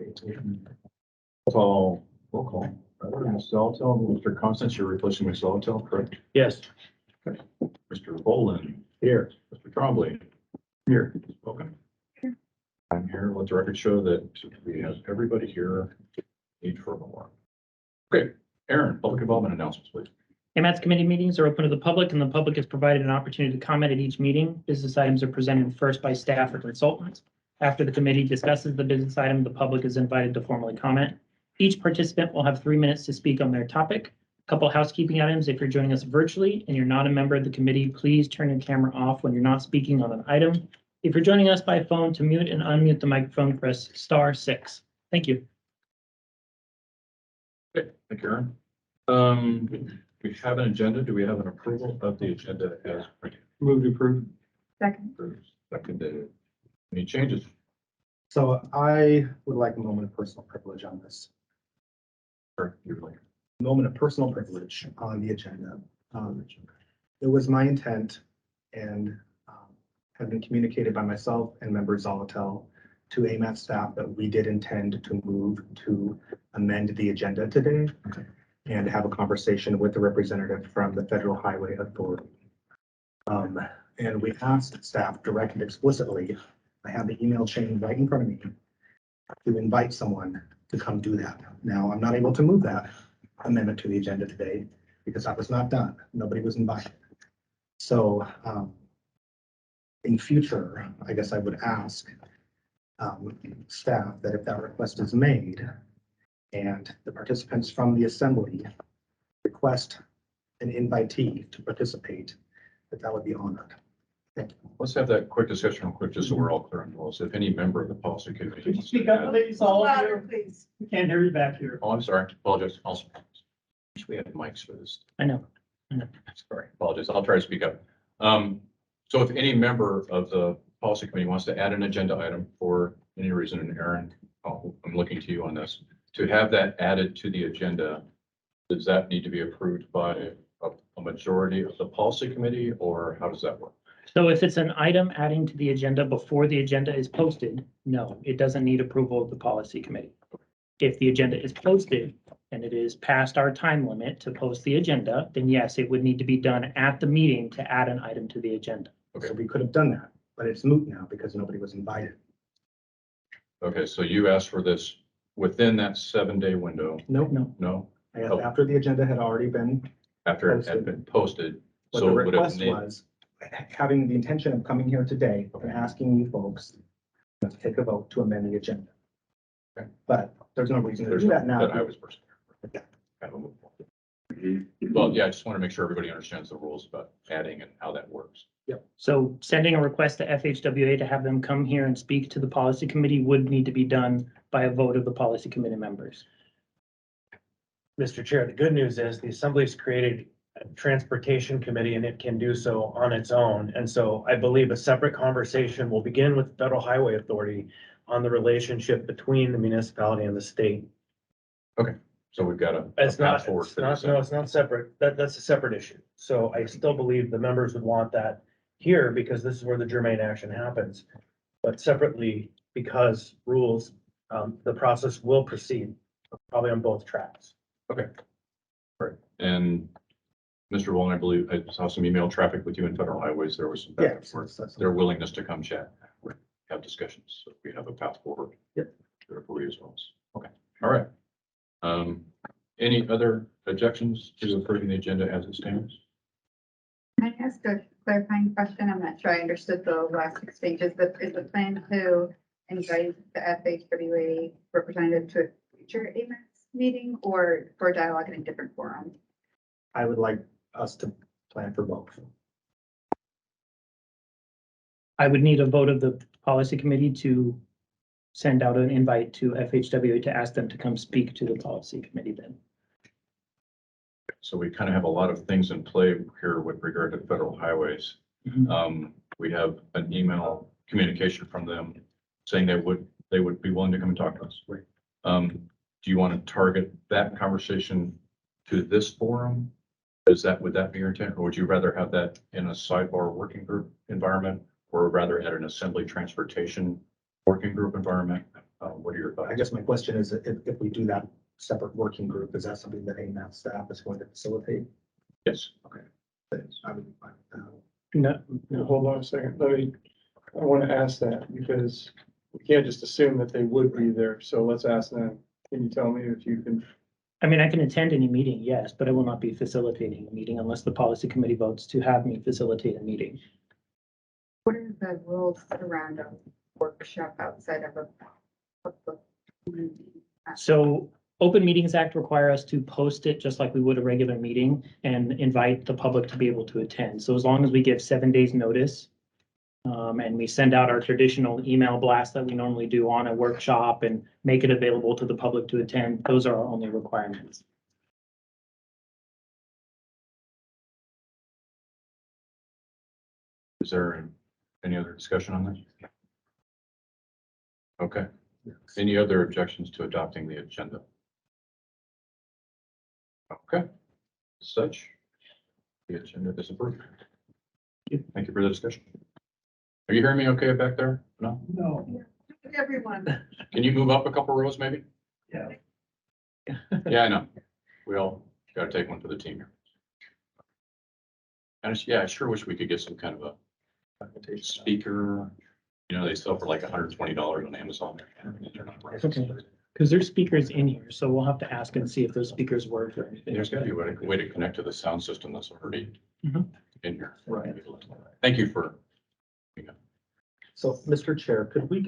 Roll call. Ms. Zolotel, Mr. Constance, you're replacing Ms. Zolotel, correct? Yes. Mr. Boland. Here. Mr. Trombley. Here. Welcome. I'm here. Let the record show that we have everybody here. Need for more. Okay, Aaron, public involvement announcements, please. AMAT's committee meetings are open to the public, and the public is provided an opportunity to comment at each meeting. Business items are presented first by staff or consultants. After the committee discusses the business item, the public is invited to formally comment. Each participant will have 3 minutes to speak on their topic. A couple housekeeping items. If you're joining us virtually and you're not a member of the committee, please turn your camera off when you're not speaking on an item. If you're joining us by phone, to mute and unmute the microphone, press *6. Thank you. Okay, thank you, Aaron. We have an agenda. Do we have an approval of the agenda as printed? Move to approve. Second. Seconded. Any changes? So I would like a moment of personal privilege on this. Sure, you're like. Moment of personal privilege on the agenda. It was my intent and have been communicated by myself and member Zolotel to AMAT staff that we did intend to move to amend the agenda today. Okay. And have a conversation with the representative from the Federal Highway Authority. And we asked staff directed explicitly, I have the email chain right in front of me, to invite someone to come do that. Now, I'm not able to move that amendment to the agenda today because that was not done. Nobody was invited. So in future, I guess I would ask staff that if that request is made, and the participants from the assembly request an invitee to participate, that would be honored. Thank you. Let's have that quick discussion real quick, just so we're all clear on the rules. If any member of the policy committee. Could you speak up, please, all of you? Please. We can't hear you back here. Oh, I'm sorry. Apologize. Also, we have mics for this. I know. Sorry, apologize. I'll try to speak up. So if any member of the policy committee wants to add an agenda item for any reason, and Aaron, I'm looking to you on this, to have that added to the agenda, does that need to be approved by a majority of the policy committee, or how does that work? So if it's an item adding to the agenda before the agenda is posted, no, it doesn't need approval of the policy committee. If the agenda is posted and it is past our time limit to post the agenda, then yes, it would need to be done at the meeting to add an item to the agenda. Okay. So we could have done that, but it's moot now because nobody was invited. Okay, so you asked for this within that 7-day window? Nope. No, I asked Oh. after the agenda had already been, after it had been posted. what So the it would have request needed. was, having the intention of coming here today and asking you folks to take a vote to amend the agenda. Okay. But there's no reason to There's do no, that now. that I was personally. Yeah. Kind of a move forward. Well, yeah, I just want to make sure everybody understands the rules about adding and how that works. So sending a request to FHWA to have them come here and speak to the policy committee would need to be done by a vote of the policy committee members. Mr. Chair, the good news is the Assembly's created a transportation committee and it can do so on its own. And so I believe a separate conversation will begin with the Federal Highway Authority on the relationship between the municipality and the state. So we've got a It's path not, forward. it's for not, this. no, it's not separate. That's a separate issue. So I still believe the members would want that here because this is where the germane action happens. But separately, because rules, the process will proceed probably on both tracks. Okay. Right. And Mr. Wong, I believe I saw some email traffic with you in Federal Highways. There was some back Yeah, and forth. that's- Their willingness to come chat, have discussions. So we have a path forward. Yep. There for you as well. Okay. All right. Any other objections to approving the agenda as it stands? Can I ask a clarifying question? I'm not sure I understood the last exchanges, but is the plan to invite the FHWA representative to a future AMAX meeting or for dialogue in a different forum? I would like us to plan for both. I would need a vote of the policy committee to send out an invite to FHWA to ask them to come speak to the policy committee then. So we kind of have a lot of things in play here with regard to federal highways. We have an email communication from them saying they would be willing to come and talk to us. Do you want to target that conversation to this forum? Would that be your intent, or would you rather have that in a sidebar working group environment, or rather at an assembly transportation working group environment? what are your I thoughts? guess my question is, if we do that separate working group, is that something that AMAT staff is going to facilitate? Yes. I would, No, Hold on a second, I want to ask that because we can't just assume that they would be there, so let's ask them. Can you tell me if you can? I mean, I can attend any meeting, yes, but I will not be facilitating a meeting unless the policy committee votes to have me facilitate a meeting. What are the rules around a workshop outside of a public meeting? So Open Meetings Act require us to post it just like we would a regular meeting and invite the public to be able to attend. So as long as we give 7 days notice, and we send out our traditional email blast that we normally do on a workshop and make it available to the public to attend, those are our only requirements. Is there any other discussion on this? Okay. Any other objections to adopting the agenda? Okay. As such, the agenda is approved. Thank you for the discussion. Are you hearing me okay back there? No? No. Everyone. Can you move up a couple rows maybe? Yeah. Yeah, I know. We all gotta take one for the team here. And yeah, I sure wish we could get some kind of a speaker. You know, they sell for like $120 on Amazon. They're not right. Okay. Because there's speakers in here, so we'll have to ask and see if those speakers work or anything. There's gotta be a way to connect to the sound system that's already Mhm. in here. Right. Thank you for. So, Mr. Chair, could we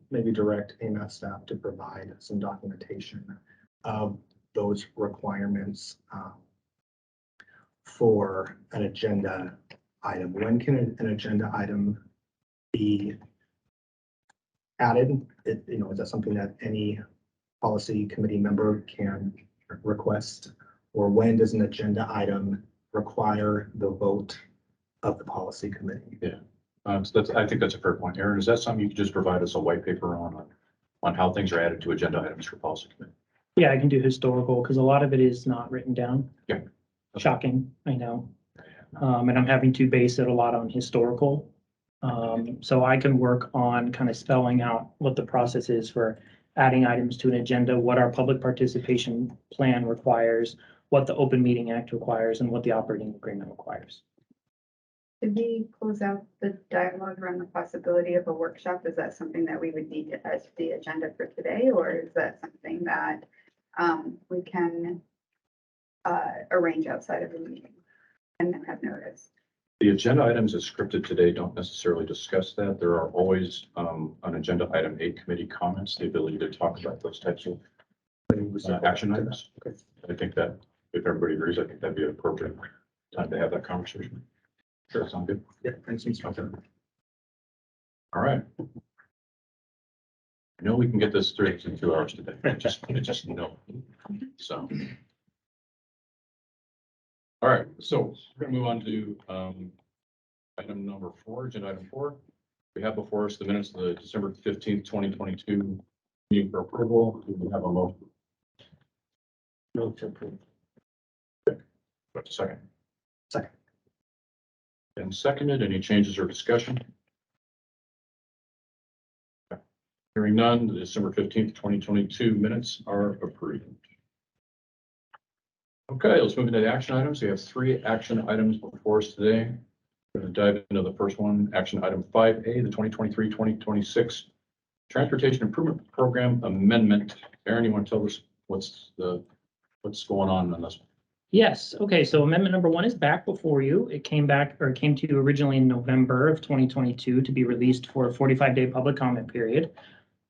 maybe direct AMAT staff to provide some documentation of those requirements for an agenda item? When can an agenda item be added? Is that something that any policy committee member can request? Or when does an agenda item require the vote of the policy committee? Yeah. So I think that's a fair point. Aaron, is that something you could just provide us a white paper on how things are added to agenda items for policy committee? Yeah, I can do historical because a lot of it is not written down. Yeah. Shocking, I know. And I'm having to base it a lot on historical. So I can work on kind of spelling out what the process is for adding items to an agenda, what our public participation plan requires, what the Open Meeting Act requires, and what the operating agreement requires. Did we close out the dialogue around the possibility of a workshop? Is that something that we would need to add to the agenda for today, or is that something that we can arrange outside of the meeting and then have notice? The agenda items as scripted today don't necessarily discuss that. There are always on agenda item 8 committee comments, the ability to talk about those types of action items. Okay. I think that if everybody agrees, I think that'd be an appropriate time to have that conversation. Sure, sound good? Yeah, thanks, Mr. Okay. Chair. All right. I know we can get this through in 2 hours today. I just know. So. All right, so we're gonna move on to item number 4, agenda item 4. We have before us the minutes of the December 15th, 2022 meeting for approval. Do we have a motion? Move to approve. What's a second? Second. And seconded, any changes or discussion? Hearing none, the December 15th, 2022 minutes are approved. Okay, let's move into the action items. We have 3 action items before us today. We're going to dive into the first one, action item 5A, the 2023-2026 Transportation Improvement Program Amendment. Aaron, you want to tell us what's going on this one? Yes, okay, so amendment number 1 is back before you. It came to you originally in November of 2022 to be released for a 45-day public comment period.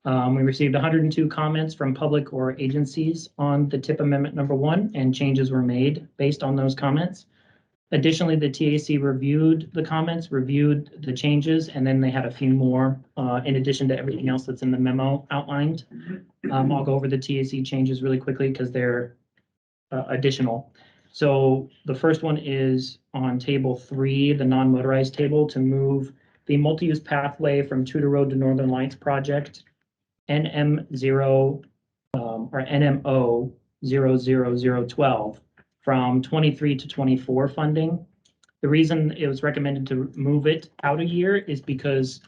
We received 102 comments from public or agencies on the TIP amendment number 1, and changes were made based on those comments. Additionally, the TAC reviewed the comments, reviewed the changes, and then they had a few more in addition to everything else that's in the memo outlined. I'll go over the TAC changes really quickly because they're additional. So the first one is on table 3, the non-motorized table, to move the multi-use pathway from Tudor Road to Northern Lights project NMO 00012 from 23 to 24 funding. The reason it was recommended to move it out a year is because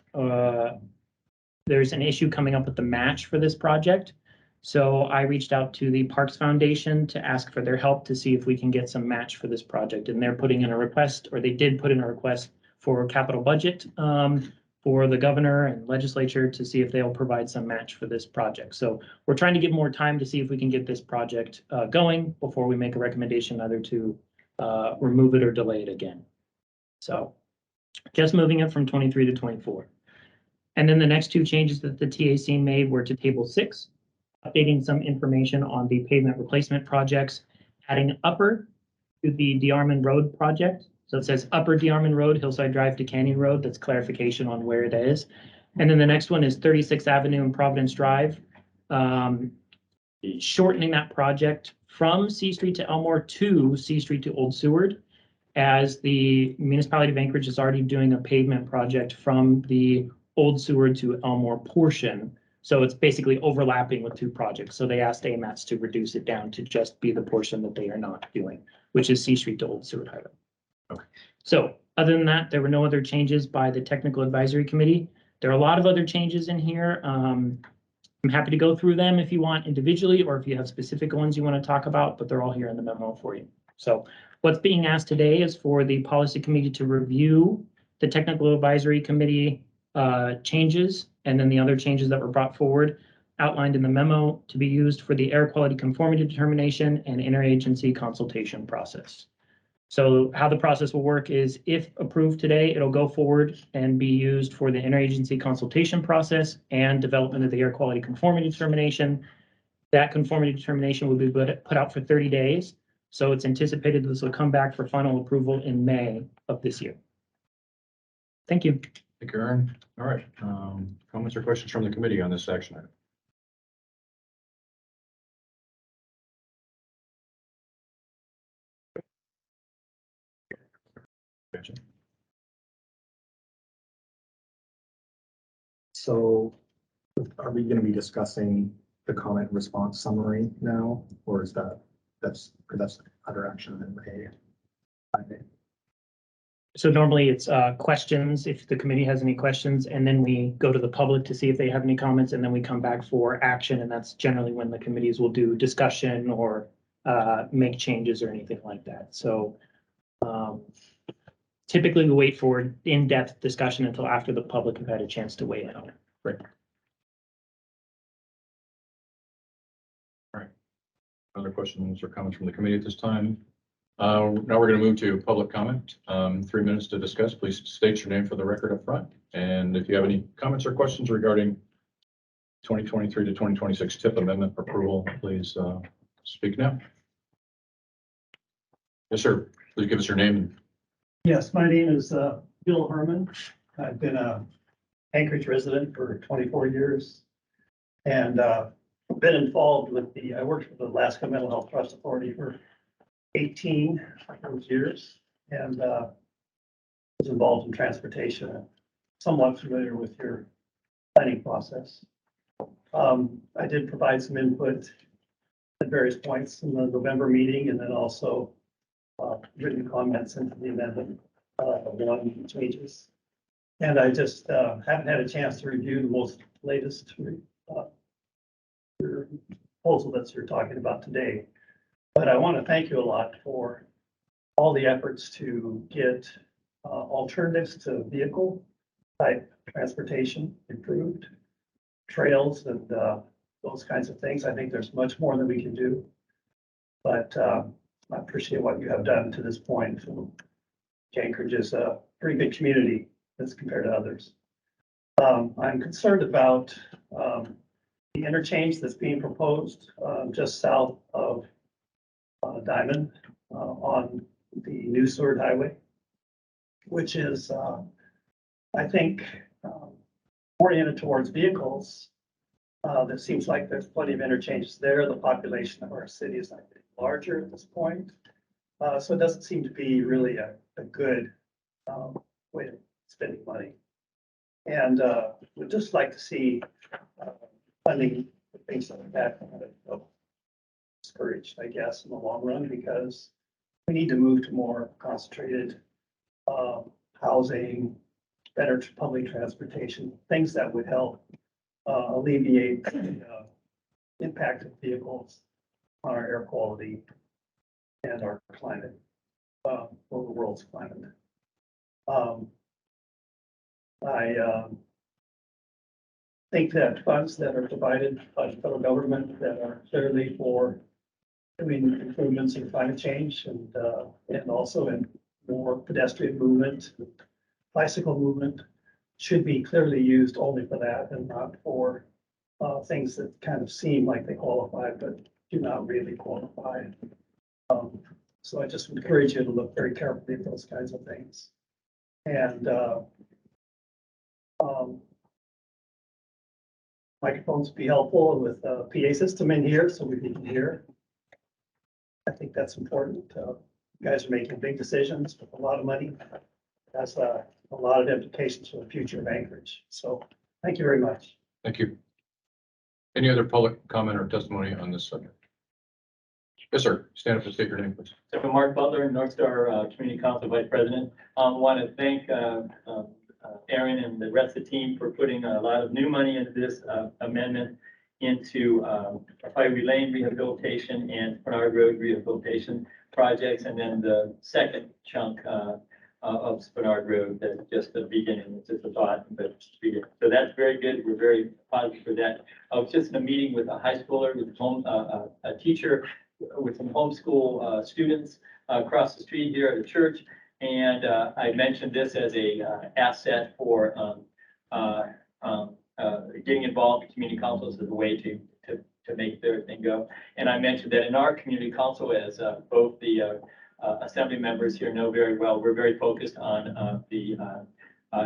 there's an issue coming up with the match for this project. So I reached out to the Parks Foundation to ask for their help to see if we can get some match for this project. And they're putting in a request, or they did put in a request for capital budget for the governor and legislature to see if they'll provide some match for this project. So we're trying to give more time to see if we can get this project going before we make a recommendation either to remove it or delay it again. So just moving it from 23 to 24. And then the next two changes that the TAC made were to table 6, updating some information on the pavement replacement projects, adding upper to the DeArmond Road project. So it says Upper DeArmond Road, Hillside Drive to Canyon Road. That's clarification on where it is. And then the next one is 36th Avenue and Providence Drive. Shortening that project from C Street to Elmore to C Street to Old Seward, as the municipality of Anchorage is already doing a pavement project from the Old Seward to Elmore portion. So it's basically overlapping with 2 projects. So they asked AMATS to reduce it down to just be the portion that they are not doing, which is C Street to Old Seward Highway. Okay. So other than that, there were no other changes by the Technical Advisory Committee. There are a lot of other changes in here. I'm happy to go through them if you want individually, or if you have specific ones you want to talk about, but they're all here in the memo for you. So what's being asked today is for the Policy Committee to review the Technical Advisory Committee changes, and then the other changes that were brought forward outlined in the memo to be used for the air quality conformity determination and interagency consultation process. So how the process will work is, if approved today, it'll go forward and be used for the interagency consultation process and development of the air quality conformity determination. That conformity determination will be put out for 30 days. So it's anticipated this will come back for final approval in May of this year. Thank you. Thank you, Aaron. All right. Comments or questions from the committee on this action item? Gotcha. So are we going to be discussing the comment response summary now, or is that's under action in May? So normally it's questions, if the committee has any questions, and then we go to the public to see if they have any comments, and then we come back for action. And that's generally when the committees will do discussion or make changes or anything like that. So typically we wait for in-depth discussion until after the public have had a chance to weigh in on it. Right. All right. Other questions or comments from the committee at this time? Now we're going to move to public comment. 3 minutes to discuss. Please state your name for the record up front. And if you have any comments or questions regarding 2023 to 2026 TIP amendment approval, please speak now. Yes, sir. Please give us your name. Yes, my name is Bill Herman. I've been a Anchorage resident for 24 years and been involved with I worked with the Alaska Mental Health Trust Authority for 18 of those years and was involved in transportation. I'm somewhat familiar with your planning process. I did provide some input at various points in the November meeting, and then also written comments into the amendment, 1 changes. And I just haven't had a chance to review the most latest your proposal that you're talking about today. But I want to thank you a lot for all the efforts to get alternatives to vehicle type transportation improved, trails and those kinds of things. I think there's much more that we can do. But I appreciate what you have done to this point. Anchorage is a pretty big community as compared to others. I'm concerned about the interchange that's being proposed just south of Diamond on the New Seward Highway, which is, I think, oriented towards vehicles. There seems like there's plenty of interchanges there. The population of our city is not getting larger at this point. So it doesn't seem to be really a good way of spending money. And we'd just like to see funding for things like that kind of discouraged, I guess, in the long run, because we need to move to more concentrated housing, better public transportation, things that would help alleviate the impact of vehicles on our air quality and our climate, or the world's climate. I think that funds that are provided by the federal government that are clearly for doing improvements in climate change and also in more pedestrian movement, bicycle movement, should be clearly used only for that and not for things that kind of seem like they qualify, but do not really qualify. So I just encourage you to look very carefully at those kinds of things. And microphones be helpful with a PA system in here so we can hear. I think that's important. You guys are making big decisions with a lot of money. That's a lot of implications for the future of Anchorage. So thank you very much. Thank you. Any other public comment or testimony on this subject? Yes, sir. Stand up and state your name, please. So Mark Butler, North Star Community Council Vice President. Want to thank Aaron and the rest of the team for putting a lot of new money into this amendment into Highway Lane rehabilitation and Spenard Road rehabilitation projects. And then the second chunk of Spenard Road, that's just the beginning. It's just a thought, but so that's very good. We're very positive for that. I was just in a meeting with a high schooler, with a teacher, with some homeschool students across the street here at the church. And I mentioned this as a asset for getting involved in community councils as a way to make their thing go. And I mentioned that in our community council, as both the assembly members here know very well, we're very focused on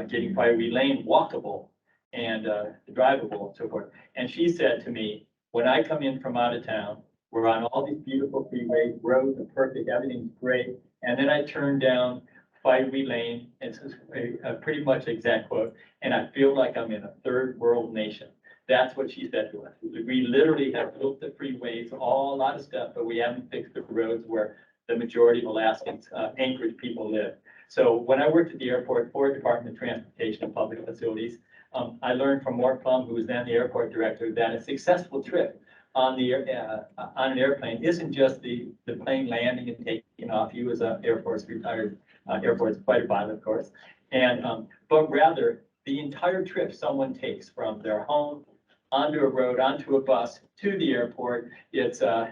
getting Highway Lane walkable and drivable and so forth. And she said to me, when I come in from out of town, we're on all these beautiful freeways, roads are perfect, everything's great. And then I turn down Highway Lane, it's a pretty much exact quote, and I feel like I'm in a third world nation. That's what she said to us. We literally have built the freeways, a lot of stuff, but we haven't fixed the roads where the majority of Alaskans, Anchorage people live. So when I worked at the airport for Department of Transportation and Public Facilities, I learned from Mark Plum, who was then the airport director, that a successful trip on an airplane isn't just the plane landing and taking off. He was an Air Force retired Air Force fighter pilot, of course, and but rather the entire trip someone takes from their home onto a road, onto a bus to the airport. It's the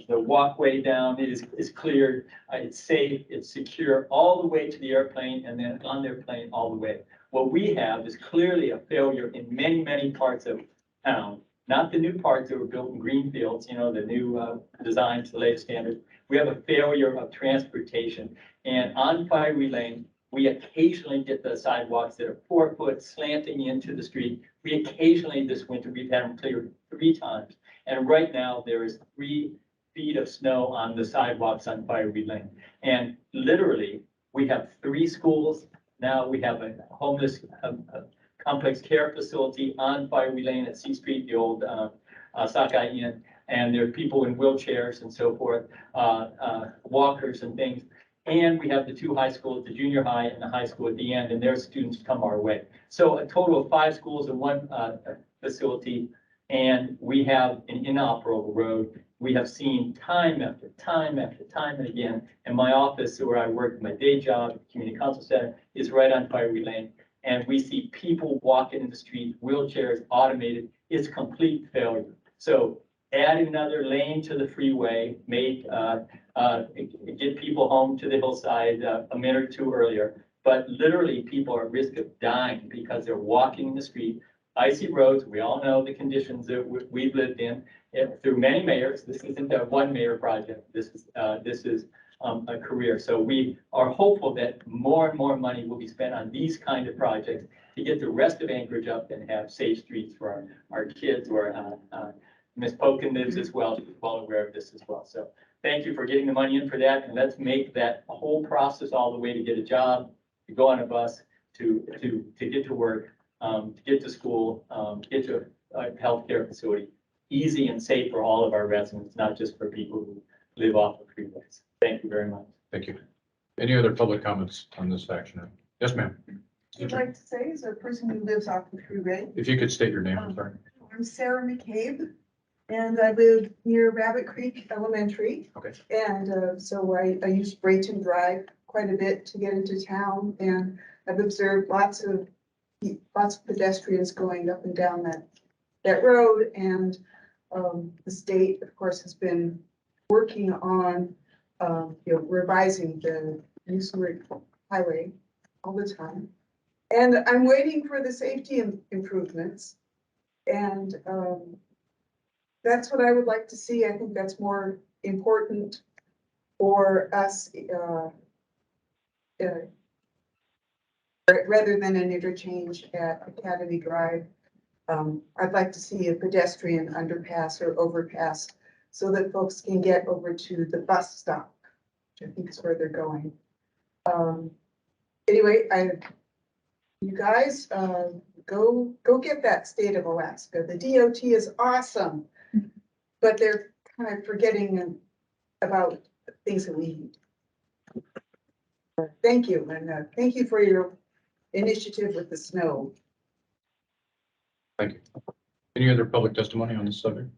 walkway down is cleared, it's safe, it's secure all the way to the airplane, and then on their plane all the way. What we have is clearly a failure in many parts of town. Not the new parts that were built in greenfields, the new designs, the latest standards. We have a failure of transportation. And on Highway Lane, we occasionally get the sidewalks that are 4 foot slanting into the street. We occasionally this winter, we've had them cleared 3 times. And right now there is 3 feet of snow on the sidewalks on Highway Lane. And literally we have 3 schools. Now we have a homeless complex care facility on Highway Lane at C Street, the old Sockeye Inn, and there are people in wheelchairs and so forth, walkers and things. And we have the 2 high schools, the junior high and the high school at the end, and their students come our way. So a total of 5 schools in 1 facility, and we have an inoperable road. We have seen time after time after time and again, and my office where I work, my day job, Community Council Center, is right on Highway Lane. And we see people walking in the street, wheelchairs, automated. It's complete failure. So add another lane to the freeway, get people home to the hillside a minute or 2 earlier. But literally people are at risk of dying because they're walking in the street. Icy roads, we all know the conditions that we've lived in through many mayors. This isn't a one mayor project. This is a career. So we are hopeful that more and more money will be spent on these kind of projects to get the rest of Anchorage up and have safe streets for our kids, where Ms. Pokin lives as well. She's well aware of this as well. So thank you for getting the money in for that. And let's make that whole process all the way to get a job, to go on a bus, to get to work, to get to school, get to a healthcare facility, easy and safe for all of our residents, not just for people who live off of freeways. Thank you very much. Thank you. Any other public comments on this action item? Yes, ma'am. I'd like to say is a person who lives off the freeway. If you could state your name, I'm sorry. I'm Sarah McCabe, and I live near Rabbit Creek Elementary. Okay. And so I use Brayton Drive quite a bit to get into town, and I've observed lots of pedestrians going up and down that road. And the state, of course, has been working on revising the Spenard highway all the time. And I'm waiting for the safety improvements. And that's what I would like to see. I think that's more important for us rather than an interchange at Academy Drive. I'd like to see a pedestrian underpass or overpass so that folks can get over to the bus stop, which I think is where they're going. Anyway, you guys, go get that state of Alaska. The DOT is awesome, but they're kind of forgetting about things that we need. Thank you, and thank you for your initiative with the snow. Thank you. Any other public testimony on this subject?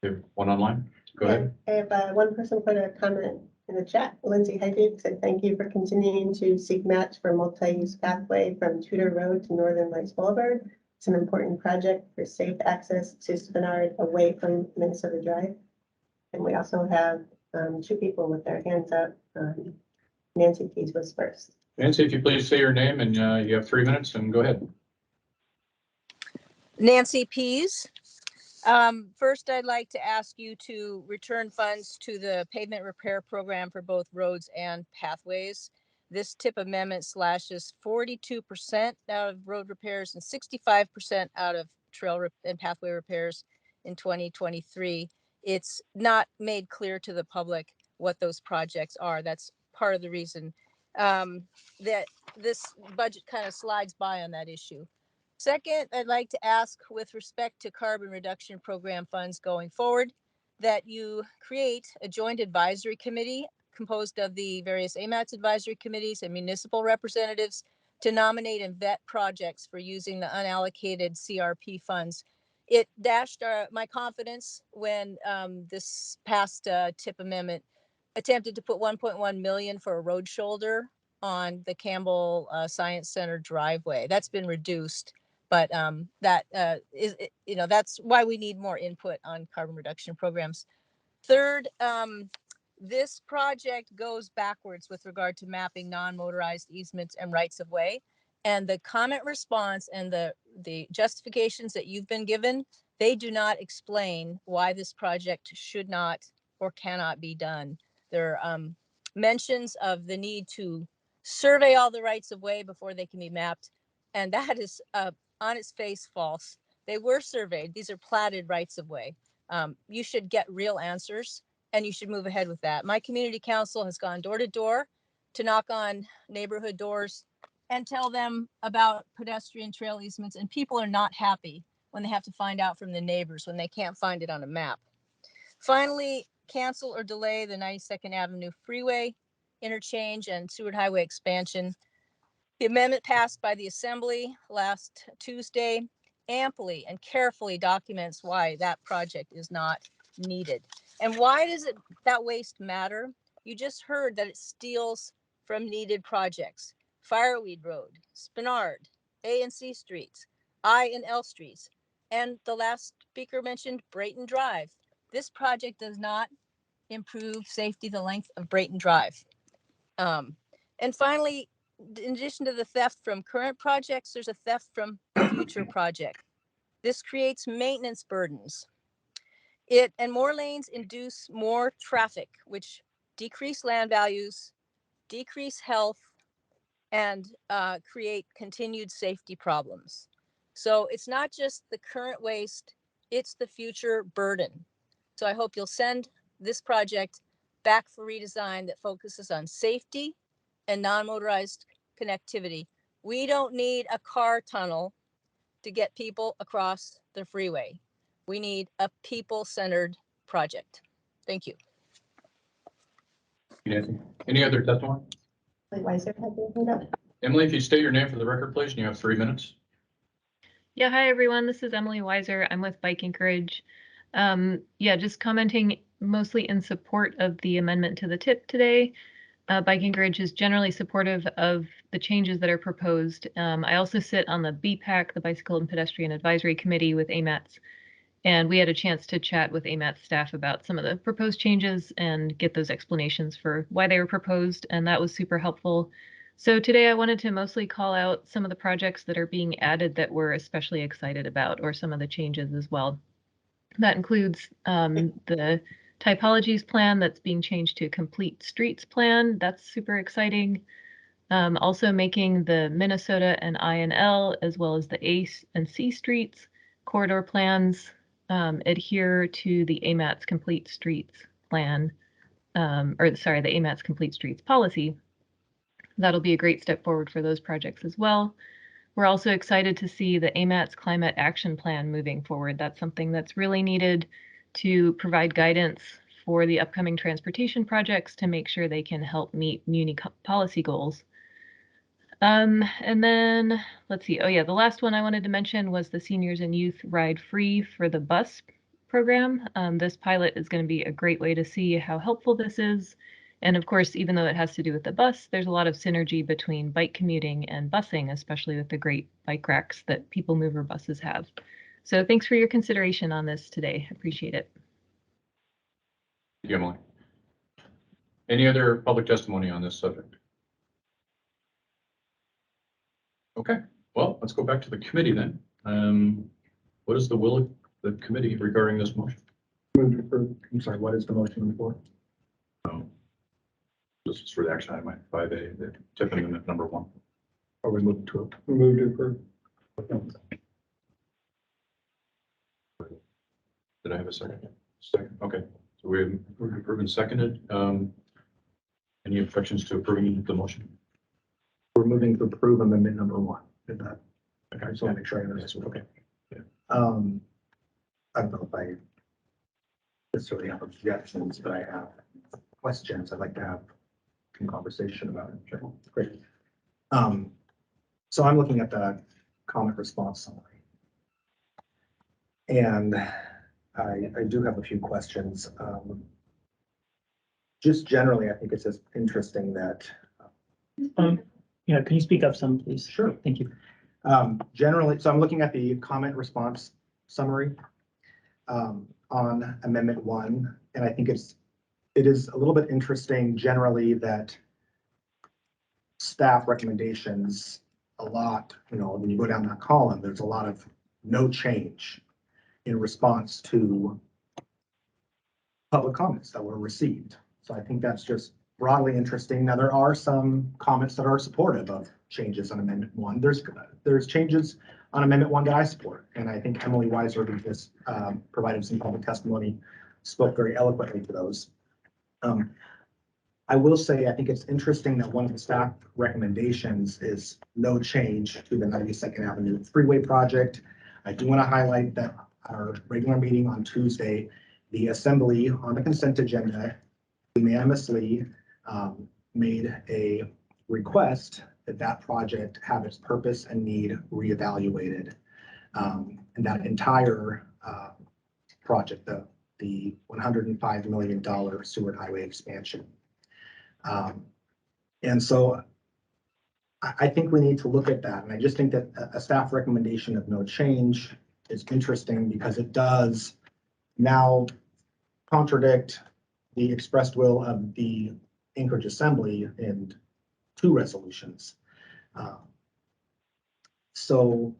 You have one online? Go ahead. I have one person put a comment in the chat. Lindsay Hyde said, thank you for continuing to seek match for multi-use pathway from Tudor Road to Northern Lights Boulevard. It's an important project for safe access to Spenard away from Minnesota Drive. And we also have two people with their hands up. Nancy Pease was first. Nancy, if you please say your name, and you have 3 minutes, and go ahead. Nancy Pease. First, I'd like to ask you to return funds to the pavement repair program for both roads and pathways. This tip amendment slashes 42% out of road repairs and 65% out of trail and pathway repairs in 2023. It's not made clear to the public what those projects are. That's part of the reason that this budget kind of slides by on that issue. Second, I'd like to ask, with respect to carbon reduction program funds going forward, that you create a joint advisory committee composed of the various AMATS advisory committees and municipal representatives to nominate and vet projects for using the unallocated CRP funds. It dashed my confidence when this past TIP amendment attempted to put 1.1 million for a road shoulder on the Campbell Science Center driveway. That's been reduced. But that is, that's why we need more input on carbon reduction programs. Third, this project goes backwards with regard to mapping non-motorized easements and rights of way. And the comment response and the justifications that you've been given, they do not explain why this project should not or cannot be done. There are mentions of the need to survey all the rights of way before they can be mapped. And that is on its face false. They were surveyed. These are platted rights of way. You should get real answers and you should move ahead with that. My community council has gone door to door to knock on neighborhood doors and tell them about pedestrian trail easements, and people are not happy when they have to find out from the neighbors when they can't find it on a map. Finally, cancel or delay the 92nd Avenue Freeway interchange and Seward Highway expansion. The amendment passed by the Assembly last Tuesday amply and carefully documents why that project is not needed. And why does that waste matter? You just heard that it steals from needed projects. Fireweed Road, Spenard, A and C streets, I and L streets, and the last speaker mentioned Brayton Drive. This project does not improve safety the length of Brayton Drive. And finally, in addition to the theft from current projects, there's a theft from future projects. This creates maintenance burdens. And more lanes induce more traffic, which decrease land values, decrease health, and create continued safety problems. So it's not just the current waste, it's the future burden. So I hope you'll send this project back for redesign that focuses on safety and non-motorized connectivity. We don't need a car tunnel to get people across the freeway. We need a people-centered project. Thank you. Any other testimony? Weiser had their hand up. Emily, if you state your name for the record, please, and you have 3 minutes. Yeah, hi everyone. This is Emily Weiser. I'm with Bike Anchorage. Yeah, just commenting mostly in support of the amendment to the tip today. Bike Anchorage is generally supportive of the changes that are proposed. I also sit on the BPAC, the Bicycle and Pedestrian Advisory Committee with AMATS, and we had a chance to chat with AMATS staff about some of the proposed changes and get those explanations for why they were proposed, and that was super helpful. So today I wanted to mostly call out some of the projects that are being added that we're especially excited about, or some of the changes as well. That includes the typologies plan that's being changed to complete streets plan. That's super exciting. Also making the Minnesota and INL, as well as the A and C streets corridor plans adhere to the AMATS complete streets plan, or sorry, the AMATS complete streets policy. That'll be a great step forward for those projects as well. We're also excited to see the AMATS Climate Action Plan moving forward. That's something that's really needed to provide guidance for the upcoming transportation projects to make sure they can help meet muni policy goals. And then let's see. Oh yeah, the last one I wanted to mention was the Seniors and Youth Ride Free for the bus program. This pilot is going to be a great way to see how helpful this is. And of course, even though it has to do with the bus, there's a lot of synergy between bike commuting and busing, especially with the great bike racks that People Mover buses have. So thanks for your consideration on this today. Appreciate it. Thank you, Emily. Any other public testimony on this subject? Okay, well, let's go back to the committee then. What is the will of the committee regarding this motion? Move to approve. I'm sorry, what is the motion for? This is for the action item 5A, the tip amendment number 1. Or we move to Move to approve. Did I have a second? Second, okay. So we've approved and seconded. Any objections to approving the motion? We're moving to approve amendment number 1. Did that? Okay, I just want to make sure I understand. Okay. Yeah. I don't know if I necessarily have objections, but I have questions. I'd like to have some conversation about it. Sure. Great. So I'm looking at the comment response summary. And I do have a few questions. Just generally, I think it's just interesting that. Yeah, can you speak up some, please? Sure. Thank you. Generally, so I'm looking at the comment response summary on amendment 1, and I think it is a little bit interesting generally that staff recommendations a lot, when you go down that column, there's a lot of no change in response to public comments that were received. So I think that's just broadly interesting. Now, there are some comments that are supportive of changes on amendment 1. There's changes on amendment 1 that I support, and I think Emily Weiser, who just provided some public testimony, spoke very eloquently to those. I will say, I think it's interesting that one of the staff recommendations is no change to the 92nd Avenue Freeway project. I do want to highlight that our regular meeting on Tuesday, the assembly on the consent agenda unanimously made a request that that project have its purpose and need reevaluated. And that entire project, the $105 million Seward Highway expansion. And so I think we need to look at that. And I just think that a staff recommendation of no change is interesting because it does now contradict the expressed will of the Anchorage Assembly in 2 resolutions. So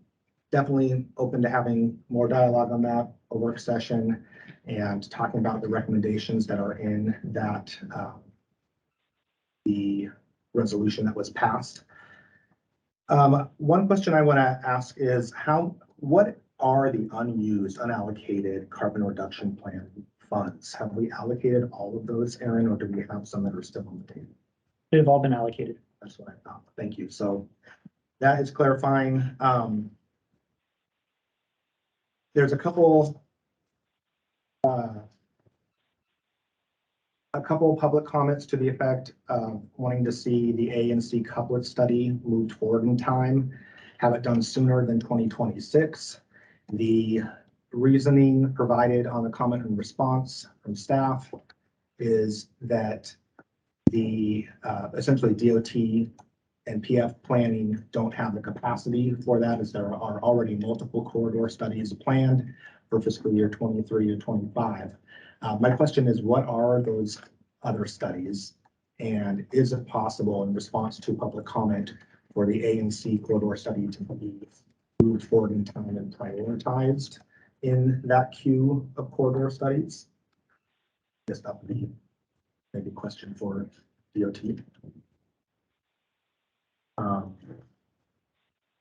definitely open to having more dialogue on that, a work session, and talking about the recommendations that are in that the resolution that was passed. One question I want to ask is what are the unused, unallocated carbon reduction plan funds? Have we allocated all of those, Aaron, or do we have some that are still on the table? They've all been allocated. That's what I thought. Thank you. So that is clarifying. There's a couple couple of public comments to the effect of wanting to see the A and C couplet study moved forward in time, have it done sooner than 2026. The reasoning provided on the comment and response from staff is that the essentially DOT and PF planning don't have the capacity for that, as there are already multiple corridor studies planned for fiscal year 23 to 25. My question is, what are those other studies? And is it possible, in response to public comment, for the A and C corridor study to be moved forward in time and prioritized in that queue of corridor studies? Guess that would be maybe a question for DOT. Do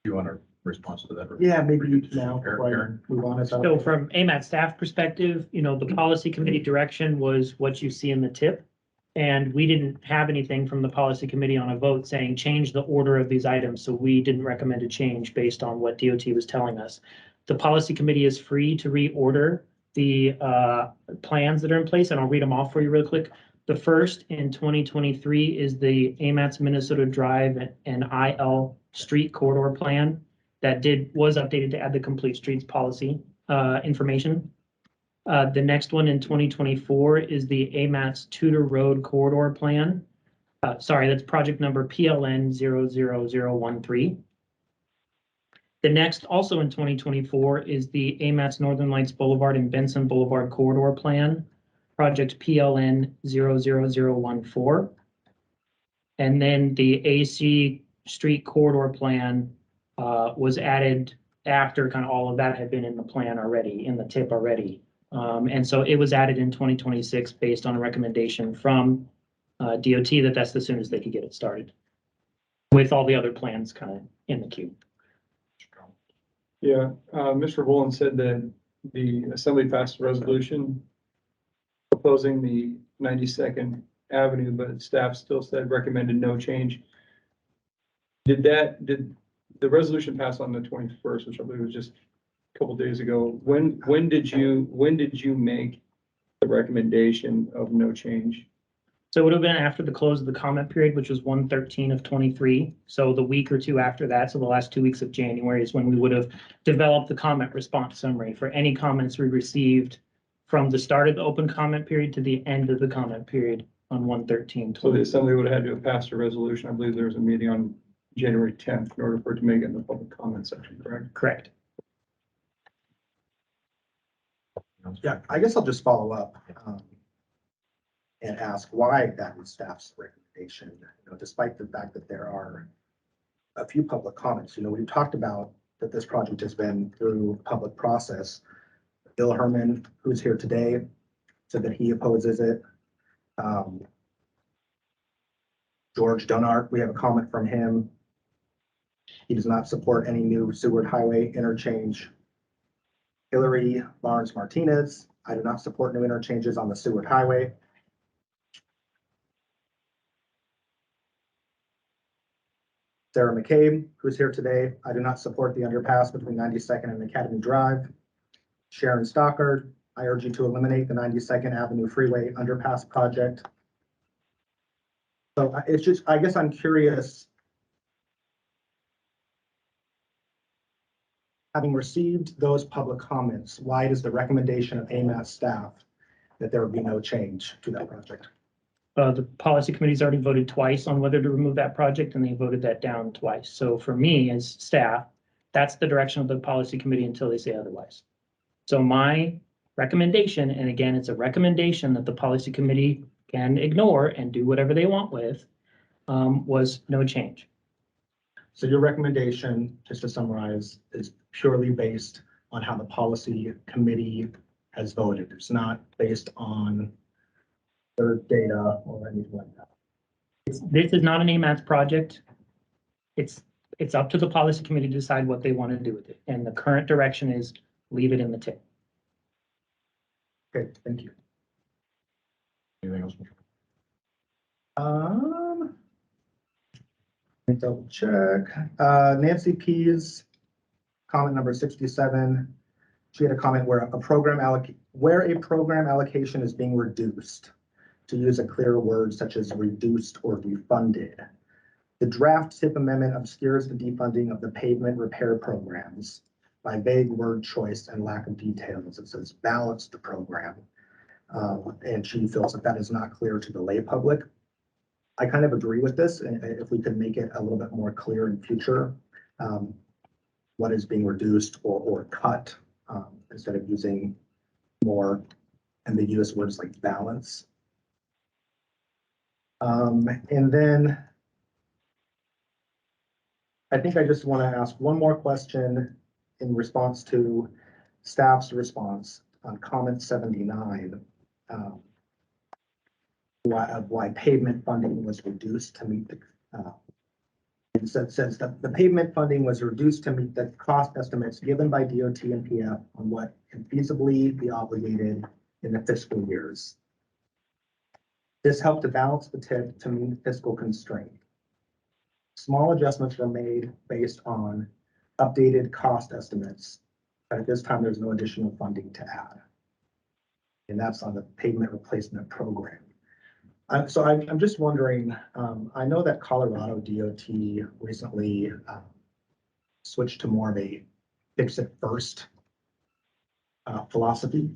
you want a response to that? Yeah, maybe now, before I Aaron? move on. So from AMAT staff perspective, the policy committee direction was what you see in the tip. And we didn't have anything from the policy committee on a vote saying change the order of these items. So we didn't recommend a change based on what DOT was telling us. The policy committee is free to reorder the plans that are in place, and I'll read them off for you real quick. The first in 2023 is the AMAT's Minnesota Drive and IL Street Corridor Plan that was updated to add the complete streets policy information. The next one in 2024 is the AMAT's Tudor Road Corridor Plan. Sorry, that's project number PLN 00013. The next, also in 2024, is the AMAT's Northern Lights Boulevard and Benson Boulevard Corridor Plan, project PLN 00014. And then the AC Street Corridor Plan was added after kind of all of that had been in the plan already, in the tip already. And so it was added in 2026 based on a recommendation from DOT that that's the soonest they could get it started, with all the other plans kind of in the queue. Yeah, Mr. Wolin said that the assembly passed a resolution proposing the 92nd Avenue, but staff still said recommended no change. Did the resolution pass on the 21st, which I believe was just a couple days ago? When did you make the recommendation of no change? So it would have been after the close of the comment period, which was 1/13 of 23. So the week or two after that, so the last 2 weeks of January is when we would have developed the comment response summary for any comments we received from the start of the open comment period to the end of the comment period on 1/13. So the assembly would have had to have passed a resolution. I believe there was a meeting on January 10th in order for it to make it in the public comment section, correct? Correct. Yeah, I guess I'll just follow up and ask why that was staff's recommendation, despite the fact that there are a few public comments. We've talked about that this project has been through public process. Bill Herman, who's here today, said that he opposes it. George Donart, we have a comment from him. He does not support any new Seward Highway interchange. Hillary Lawrence Martinez, I do not support new interchanges on the Seward Highway. Sarah McCabe, who's here today, I do not support the underpass between 92nd and Academy Drive. Sharon Stockard, I urge you to eliminate the 92nd Avenue Freeway underpass project. So it's just, I guess I'm curious. Having received those public comments, why is the recommendation of AMAT staff that there would be no change to that project? The policy committee's already voted twice on whether to remove that project, and they voted that down twice. So for me as staff, that's the direction of the policy committee until they say otherwise. So my recommendation, and again, it's a recommendation that the policy committee can ignore and do whatever they want with, was no change. So your recommendation, just to summarize, is purely based on how the policy committee has voted. It's not based on their data or anything like that. This is not an AMATS project. It's up to the policy committee to decide what they want to do with it. And the current direction is leave it in the tip. Okay, thank you. Anything else? Let me double check. Nancy P's comment number 67. She had a comment where a program allocation is being reduced to use a clear word such as reduced or defunded. The draft tip amendment obscures the defunding of the pavement repair programs by vague word choice and lack of details. It says balance the program. And she feels that that is not clear to the lay public. I kind of agree with this, and if we could make it a little bit more clear in future, what is being reduced or cut, instead of using more ambiguous words like balance. And then I think I just want to ask one more question in response to staff's response on comment 79. Why pavement funding was reduced to meet the, it says that the pavement funding was reduced to meet the cost estimates given by DOT and PF on what can feasibly be obligated in the fiscal years. This helped to balance the TIP to meet fiscal constraint. Small adjustments were made based on updated cost estimates, but at this time there's no additional funding to add. And that's on the pavement replacement program. So I'm just wondering, I know that Colorado DOT recently switched to more of a fix it first philosophy.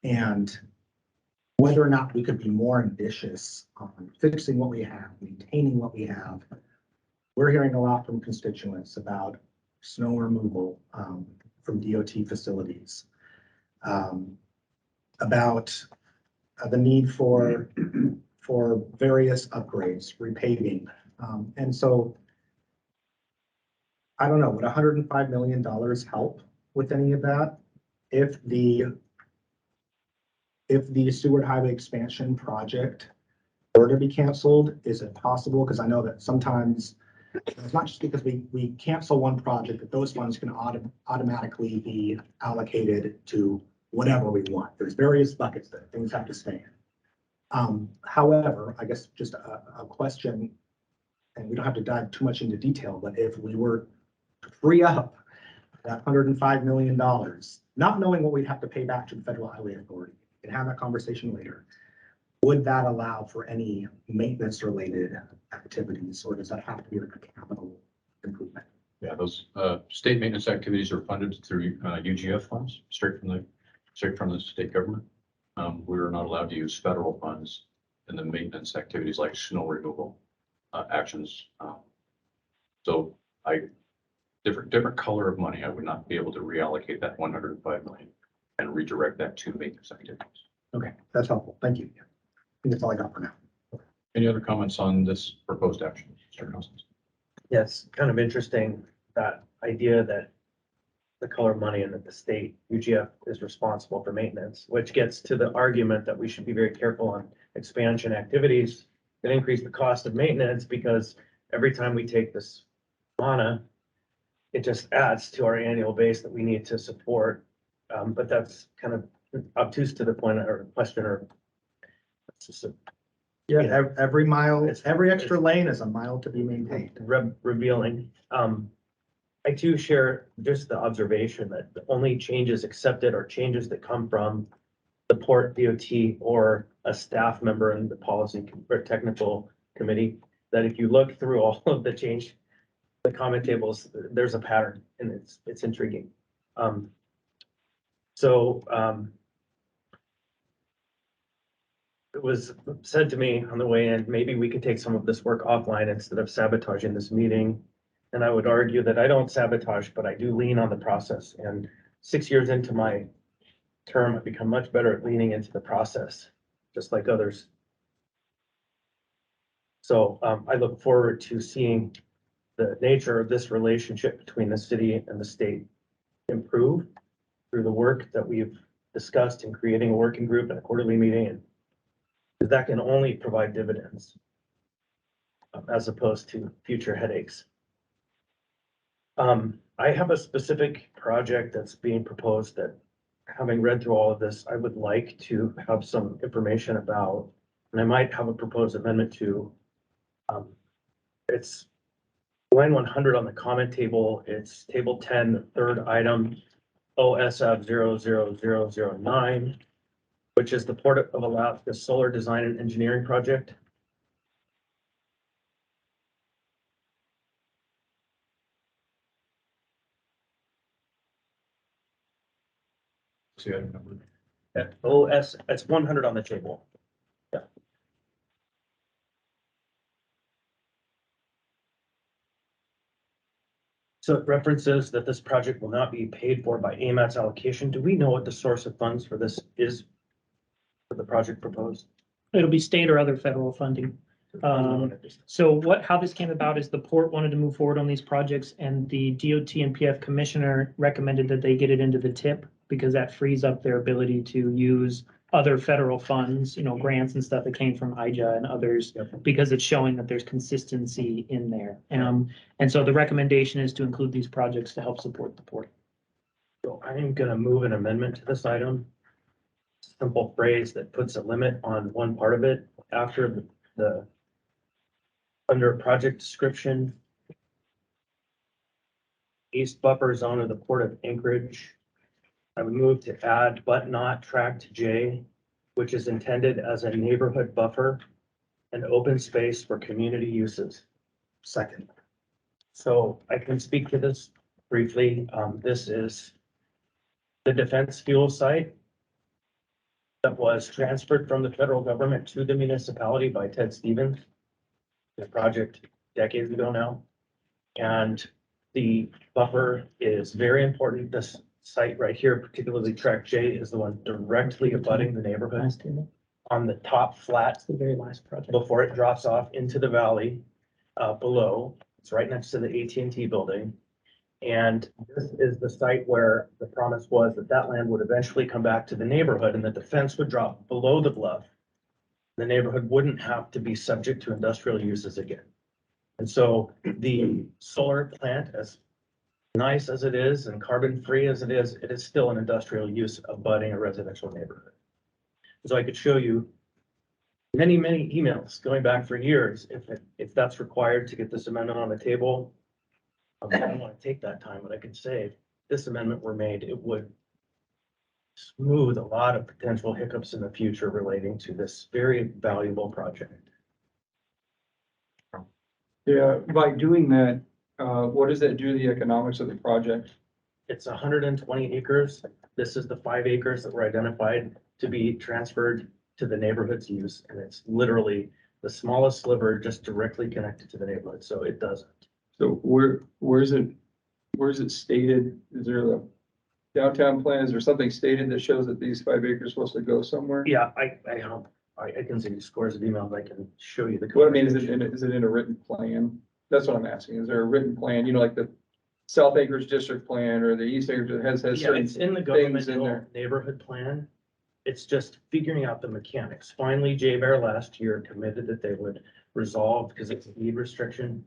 And whether or not we could be more ambitious on fixing what we have, maintaining what we have. We're hearing a lot from constituents about snow removal from DOT facilities, about the need for various upgrades, repaving. And so I don't know, would $105 million help with any of that? If the Seward Highway expansion project were to be canceled, is it possible? Because I know that sometimes it's not just because we cancel one project, that those funds can automatically be allocated to whatever we want. There's various buckets that things have to stay in. However, I guess just a question, and we don't have to dive too much into detail, but if we were to free up that $105 million, not knowing what we'd have to pay back to the Federal Highway Authority, we can have that conversation later. Would that allow for any maintenance related activities, or does that have to be like a capital improvement? Yeah, those state maintenance activities are funded through UGF funds, straight from the state government. We're not allowed to use federal funds in the maintenance activities like snow removal actions. So different color of money, I would not be able to reallocate that 105 million and redirect that to maintenance activities. Okay, that's helpful. Thank you. I think that's all I got for now. Any other comments on this proposed action, Mr. Cousins? Yes, kind of interesting, that idea that the color money and that the state UGF is responsible for maintenance, which gets to the argument that we should be very careful on expansion activities that increase the cost of maintenance, because every time we take this mana, it just adds to our annual base that we need to support. But that's kind of obtuse to the point or question, or it's just a Yeah, every mile, every extra lane is a mile to be maintained. revealing. I too share just the observation that the only changes accepted are changes that come from the Port DOT or a staff member in the policy or technical committee. That if you look through all of the comment tables, there's a pattern, and it's intriguing. It was said to me on the way in, maybe we could take some of this work offline instead of sabotaging this meeting. And I would argue that I don't sabotage, but I do lean on the process. And 6 years into my term, I've become much better at leaning into the process, just like others. So I look forward to seeing the nature of this relationship between the city and the state improve through the work that we've discussed in creating a working group and a quarterly meeting, and that can only provide dividends as opposed to future headaches. I have a specific project that's being proposed that, having read through all of this, I would like to have some information about, and I might have a proposed amendment to. It's line 100 on the comment table. It's table 10, third item, OSF 00009. which is the Port of Alaska Solar Design and Engineering Project. See, I don't know. At OS, it's 100 on the table. Yeah. So it references that this project will not be paid for by AMAT's allocation. Do we know what the source of funds for this is? For the project proposed? It'll be state or other federal funding. So how this came about is the port wanted to move forward on these projects, and the DOT and PF commissioner recommended that they get it into the tip because that frees up their ability to use other federal funds, grants and stuff that came from IJA and others, because it's showing that there's consistency in there. And so the recommendation is to include these projects to help support the port. So I'm gonna move an amendment to this item. Simple phrase that puts a limit on one part of it after the under project description. East buffer zone of the Port of Anchorage. I would move to add but not tract J, which is intended as a neighborhood buffer and open space for community uses. Second. So I can speak to this briefly. This is the defense fuel site that was transferred from the federal government to the municipality by Ted Stevens. The project decades ago now. And the buffer is very important. This site right here, particularly tract J, is the one directly abutting the neighborhood Last table. on the top flat That's the very last project. before it drops off into the valley below. It's right next to the AT&T building. And this is the site where the promise was that that land would eventually come back to the neighborhood and the defense would drop below the bluff. The neighborhood wouldn't have to be subject to industrial uses again. And so the solar plant, as nice as it is and carbon-free as it is still an industrial use abutting a residential neighborhood. So I could show you many, many emails going back for years if that's required to get this amendment on the table. I don't want to take that time, but I could say if this amendment were made, it would smooth a lot of potential hiccups in the future relating to this very valuable project. Yeah, by doing that, what does that do to the economics of the project? It's 120 acres. This is the 5 acres that were identified to be transferred to the neighborhood's use. And it's literally the smallest sliver just directly connected to the neighborhood. So it doesn't. So where's it stated? Is there a downtown plan? Is there something stated that shows that these 5 acres are supposed to go somewhere? Yeah, I can send you scores of emails. I can show you the. What I mean, is it in a written plan? That's what I'm asking. Is there a written plan, like the South Acres District Plan or the East Acres has Yeah, certain it's in the things in governmental there? neighborhood plan. It's just figuring out the mechanics. Finally, J-Bear last year committed that they would resolve, because it's a deed restriction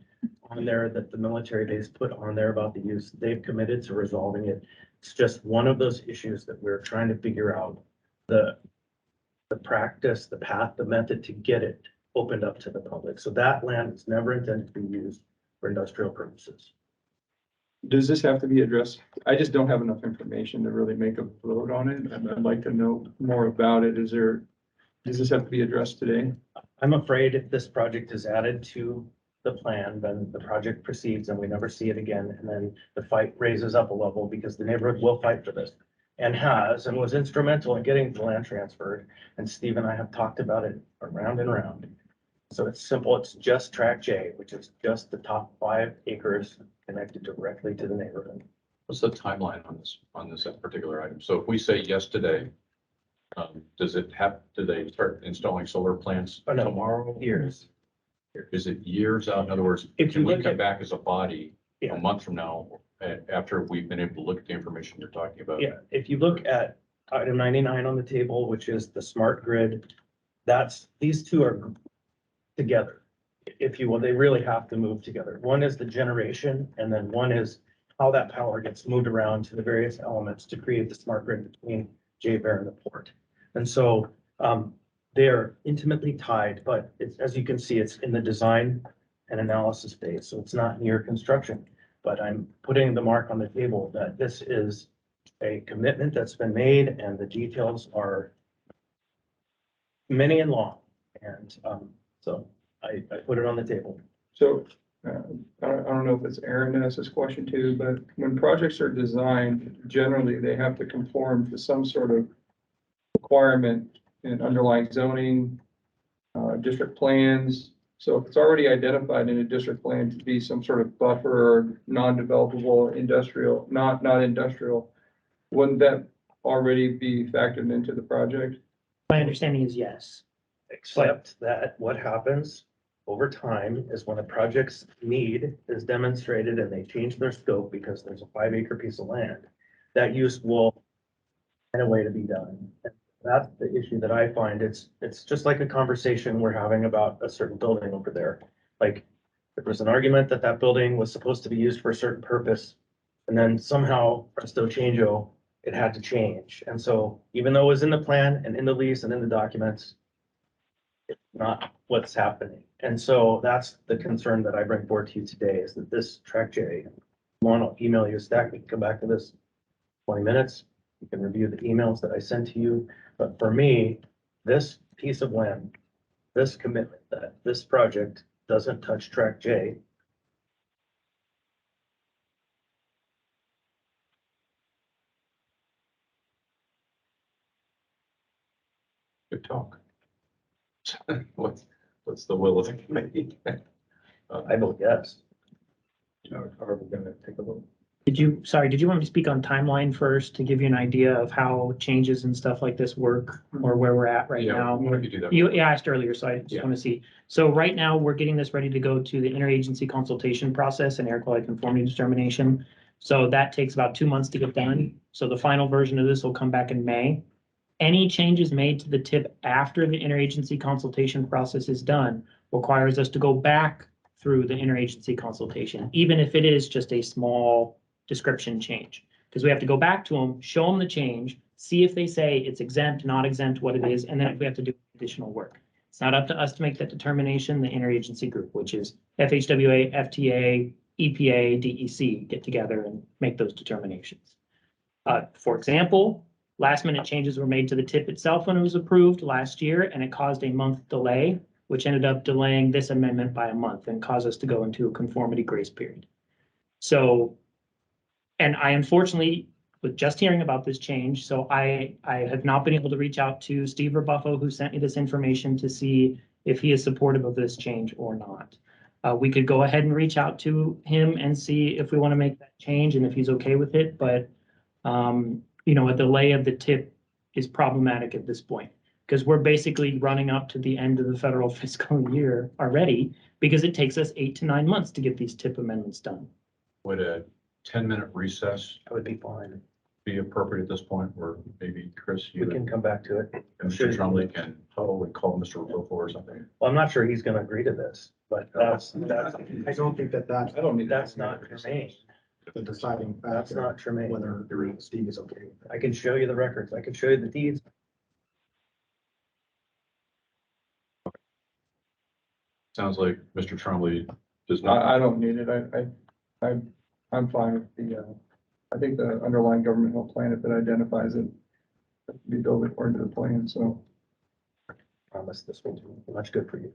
on there that the military base put on there about the use. They've committed to resolving it. It's just one of those issues that we're trying to figure out the practice, the path, the method to get it opened up to the public. So that land is never intended to be used for industrial purposes. Does this have to be addressed? I just don't have enough information to really make a vote on it. I'd like to know more about it. Does this have to be addressed today? I'm afraid if this project is added to the plan, then the project proceeds and we never see it again. And then the fight raises up a level because the neighborhood will fight for this and has and was instrumental in getting the land transferred. And Steve and I have talked about it around and around. So it's simple. It's just tract J, which is just the top 5 acres connected directly to the neighborhood. What's the timeline on this particular item? So if we say yes today, do they start installing solar plants Oh, no. tomorrow? Years. Is it years out? In other words, If can you we look come at, back as a body Yeah. a month from now, after we've been able to look at the information you're talking about? yeah, if you look at item 99 on the table, which is the smart grid, these two are together. If you will, they really have to move together. One is the generation, and then one is how that power gets moved around to the various elements to create the smart grid between J-Bear and the port. And so they're intimately tied, but it's, as you can see, it's in the design and analysis phase, so it's not near construction. But I'm putting the mark on the table that this is a commitment that's been made and the details are many and long. And, so I put it on the table. So, I don't know if it's Aaron that asked this question too, but when projects are designed, generally they have to conform to some sort of requirement in underlying zoning, district plans. So if it's already identified in a district plan to be some sort of buffer or non-developable industrial, not industrial, wouldn't that already be factored into the project? My understanding is yes. Except that what happens over time is when a project's need is demonstrated and they change their scope because there's a 5-acre piece of land, that use will find a way to be done. And that's the issue that I find. It's just like a conversation we're having about a certain building over there. Like, there was an argument that that building was supposed to be used for a certain purpose. And then somehow, presto changeo, it had to change. And so even though it was in the plan and in the lease and in the documents, it's not what's happening. And so that's the concern that I bring forward to you today, is that this track J, I'll email you a stack, we can come back to this 20 minutes. You can review the emails that I sent to you. But for me, this piece of land, this commitment, that this project doesn't touch track J. Good talk. What's the will of the committee? I vote yes. Are we gonna take a look? Did you want me to speak on timeline first to give you an idea of how changes and stuff like this work or where we're at right Yeah, now? why don't you do that? You asked earlier, so I just Yeah. want to see. So right now, we're getting this ready to go to the interagency consultation process and air quality conformity determination. So that takes about 2 months to get done. So the final version of this will come back in May. Any changes made to the tip after the interagency consultation process is done requires us to go back through the interagency consultation, even if it is just a small description change. Because we have to go back to them, show them the change, see if they say it's exempt, not exempt, what it is, and then if we have to do additional work. It's not up to us to make that determination. The interagency group, which is FHWA, FTA, EPA, DEC, get together and make those determinations. For example, last minute changes were made to the tip itself when it was approved last year, and it caused a month delay, which ended up delaying this amendment by a month and caused us to go into a conformity grace period. So, and I unfortunately was just hearing about this change, so I have not been able to reach out to Steve Rebuffo, who sent me this information, to see if he is supportive of this change or not. We could go ahead and reach out to him and see if we want to make that change and if he's okay with it, but you know, a delay of the tip is problematic at this point, because we're basically running up to the end of the federal fiscal year already, because it takes us 8 to 9 months to get these tip amendments done. Would a 10-minute recess That would be fine. be appropriate at this point, or maybe Chris, you We can come back to it. and Mr. Trombley can probably call Mr. Rebuffo or something? Well, I'm not sure he's gonna agree to this, but that's, I don't think that that's I don't need. that's not germane. the deciding That's factor, not germane. whether Steve is okay with it. I can show you the records. I can show you the deeds. Sounds like Mr. Trombley does not. I don't need it. I'm fine with the, I think the underlying government health plan, if it identifies it, be built according to the plan, so. Promise this will do much good for you.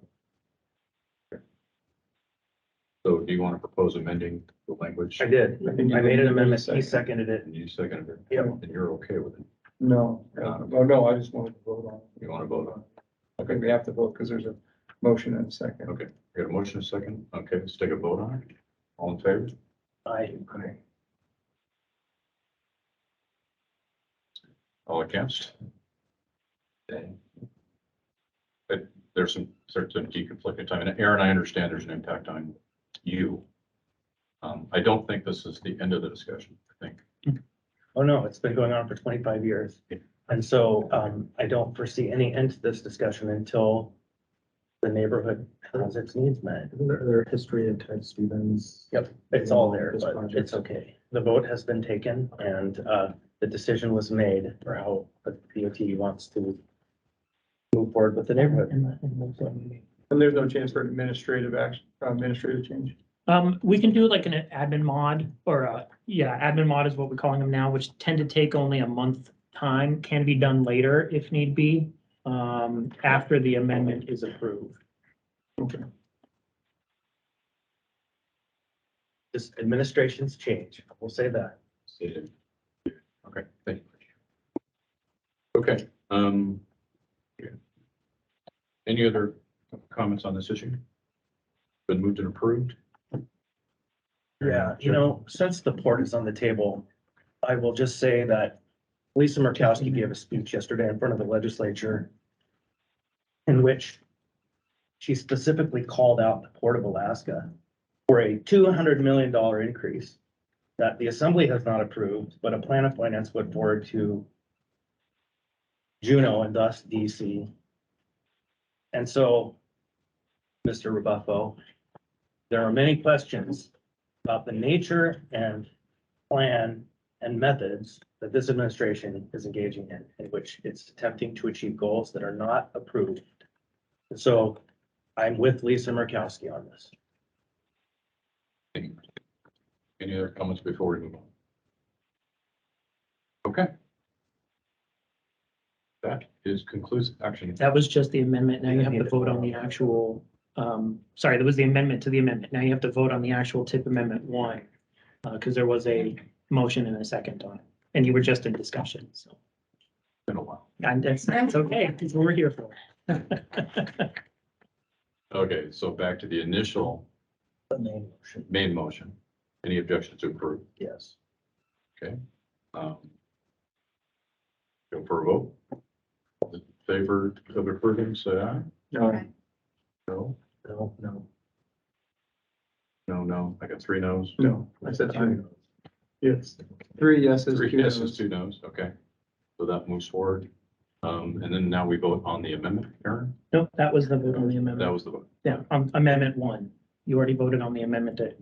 So do you want to propose amending the language? I did. I think you I made an did. amendment. He seconded it. And you seconded it? Yep. And you're okay with it? No, oh, no, I just wanted to vote on it. You want to vote on it? I think we have to vote because there's a motion and a second. Okay, we got a motion, a second. Okay, let's take a vote on it. All in favor? Okay. All against? Okay. But there's some certain key conflicting time. And Aaron, I understand there's an impact on you. I don't think this is the end of the discussion, I think. Oh, no, it's been going on for 25 years. And so I don't foresee any end to this discussion until the neighborhood has its needs met. Their history of Ted Stevens. Yep, it's all there, This but project. it's okay. The vote has been taken and the decision was made for how the DOT wants to move forward with the neighborhood. And there's no chance for administrative action, administrative change. We can do like an admin mod or admin mod is what we're calling them now, which tend to take only a month time, can be done later if need be. after the amendment is approved. This administration's change, we'll say that. Okay, thank you. Okay, yeah. Any other comments on this issue? Been moved and approved? Yeah, you know, since the port is on the table, I will just say that Lisa Murkowski gave a speech yesterday in front of the legislature in which she specifically called out the Port of Alaska for a $200 million increase that the Assembly has not approved, but a plan of finance put forward to Juneau and thus DC. And so, Mr. Rebuffo, there are many questions about the nature and plan and methods that this administration is engaging in which it's attempting to achieve goals that are not approved. And so I'm with Lisa Murkowski on this. Any other comments before we move on? Okay. That is conclusive action. That was just the amendment. Now you have to vote on the actual, sorry, that was the amendment to the amendment. Now you have to vote on the actual tip amendment 1. Because there was a motion and a second on it, and you were just in discussion, so. Been a while. And that's okay, that's what we're here for. Okay, so back to the initial The main motion. main motion. Any objections to approve? Yes. Okay. Go for a vote. All in favor of approving, say aye. Okay. No, No, no. no. I got 3 no's. No, I said 3. Yes, 3 yeses, 3 2 yeses, noes. 2 no's. Okay. So that moves forward. And then now we vote on the amendment, Aaron? Nope, that was the vote on the That amendment. was the vote. Yeah, amendment 1. You already voted on the amendment that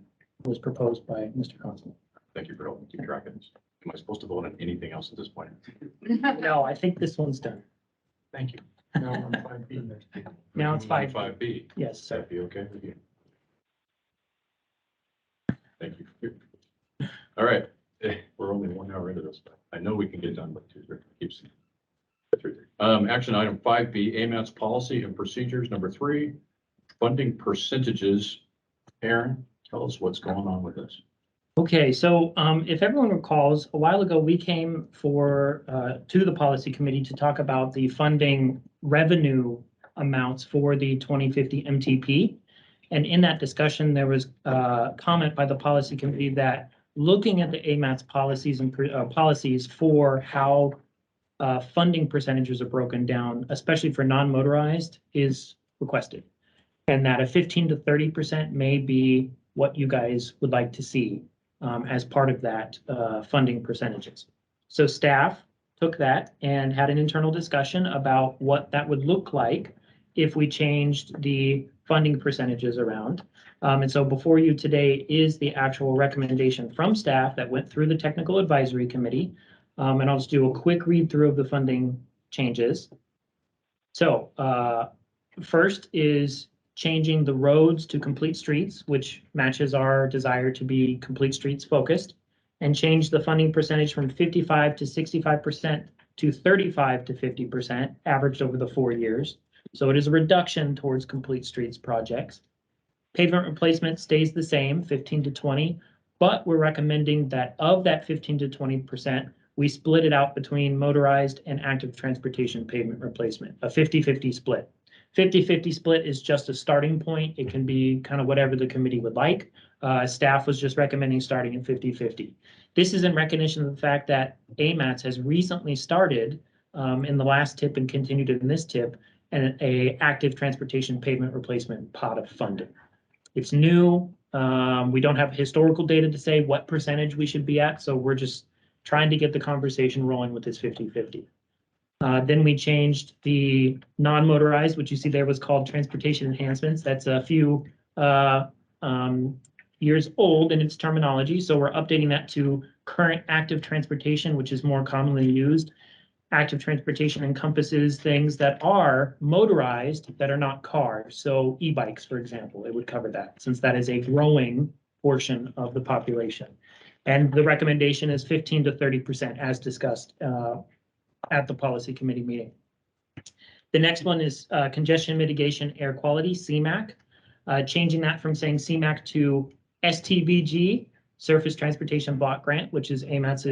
was proposed by Mr. Constable. Thank you for helping keep track of this. Am I supposed to vote on anything else at this point? No, I think this one's done. Thank you. No, on 5B. Now it's 5. 5B. Yes, Does sir. that be okay with you? Thank you. All right, we're only 1 hour into this, but I know we can get done by 2:30. Keeps. Action item 5B, AMAT's policy and procedures. Number 3, funding percentages. Aaron, tell us what's going on with this. Okay, so if everyone recalls, a while ago, we came to the policy committee to talk about the funding revenue amounts for the 2050 MTP. And in that discussion, there was a comment by the policy committee that looking at the AMAT's policies and policies for how funding percentages are broken down, especially for non-motorized, is requested. And that a 15 to 30% may be what you guys would like to see as part of that funding percentages. So staff took that and had an internal discussion about what that would look like if we changed the funding percentages around. And so before you today is the actual recommendation from staff that went through the technical advisory committee. And I'll just do a quick read through of the funding changes. So first is changing the roads to complete streets, which matches our desire to be complete streets focused, and change the funding percentage from 55 to 65% to 35 to 50% averaged over the 4 years. So it is a reduction towards complete streets projects. Pavement replacement stays the same, 15 to 20, but we're recommending that of that 15 to 20%, we split it out between motorized and active transportation pavement replacement, a 50-50 split. 50-50 split is just a starting point. It can be kind of whatever the committee would like. Staff was just recommending starting at 50-50. This is in recognition of the fact that AMATS has recently started in the last tip and continued in this tip, and a active transportation pavement replacement pot of funding. It's new. We don't have historical data to say what percentage we should be at, so we're just trying to get the conversation rolling with this 50-50. Then we changed the non-motorized, which you see there was called transportation enhancements. That's a few years old in its terminology. So we're updating that to current active transportation, which is more commonly used. Active transportation encompasses things that are motorized that are not cars. So e-bikes, for example, it would cover that since that is a growing portion of the population. And the recommendation is 15 to 30% as discussed at the policy committee meeting. The next one is congestion mitigation air quality, CMAQ. Changing that from saying CMAQ to STBG, Surface Transportation Block Grant, which is AMAT's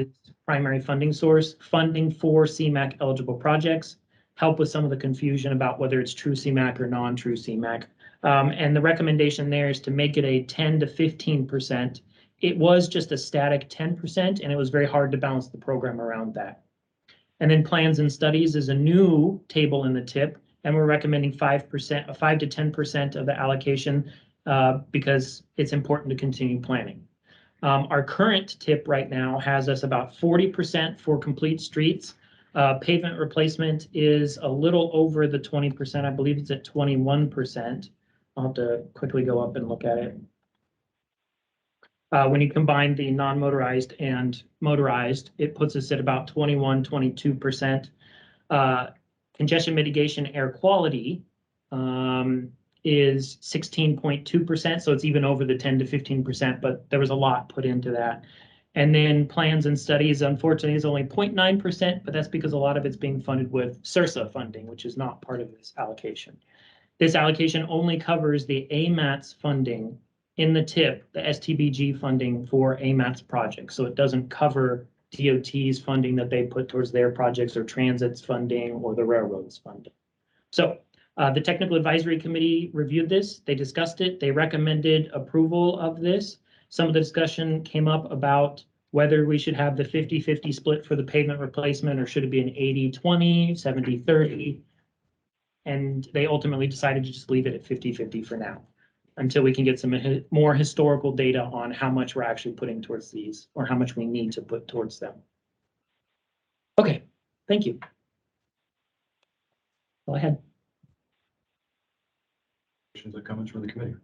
primary funding source, funding for CMAQ eligible projects, help with some of the confusion about whether it's true CMAQ or non-true CMAQ. And the recommendation there is to make it a 10 to 15%. It was just a static 10%, and it was very hard to balance the program around that. And then plans and studies is a new table in the TIP, and we're recommending 5%, 5 to 10% of the allocation because it's important to continue planning. Our current TIP right now has us about 40% for complete streets. Pavement replacement is a little over the 20%. I believe it's at 21%. I'll have to quickly go up and look at it. When you combine the non-motorized and motorized, it puts us at about 21, 22%. Congestion mitigation air quality is 16.2%, so it's even over the 10 to 15%, but there was a lot put into that. And then plans and studies, unfortunately, is only 0.9%, but that's because a lot of it's being funded with SRSA funding, which is not part of this allocation. This allocation only covers the AMATS funding in the TIP, the STBG funding for AMATS projects. So it doesn't cover DOT's funding that they put towards their projects or transit's funding or the railroad's funding. So the Technical Advisory Committee reviewed this. They discussed it. They recommended approval of this. Some of the discussion came up about whether we should have the 50-50 split for the pavement replacement or should it be an 80-20, 70-30. And they ultimately decided to just leave it at 50-50 for now, until we can get some more historical data on how much we're actually putting towards these or how much we need to put towards them. Okay, thank you. Go ahead. Questions or comments from the committee?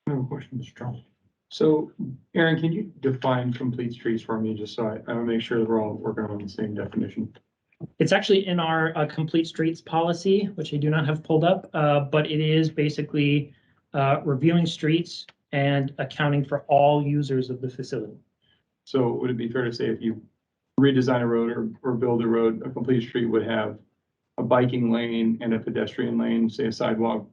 No question, Mr. Charles. So, Aaron, can you define complete streets for me, just so I want to make sure that we're all working on the same definition? It's actually in our complete streets policy, which I do not have pulled up, but it is basically reviewing streets and accounting for all users of the facility. So would it be fair to say if you redesign a road or build a road, a complete street would have a biking lane and a pedestrian lane, say a sidewalk?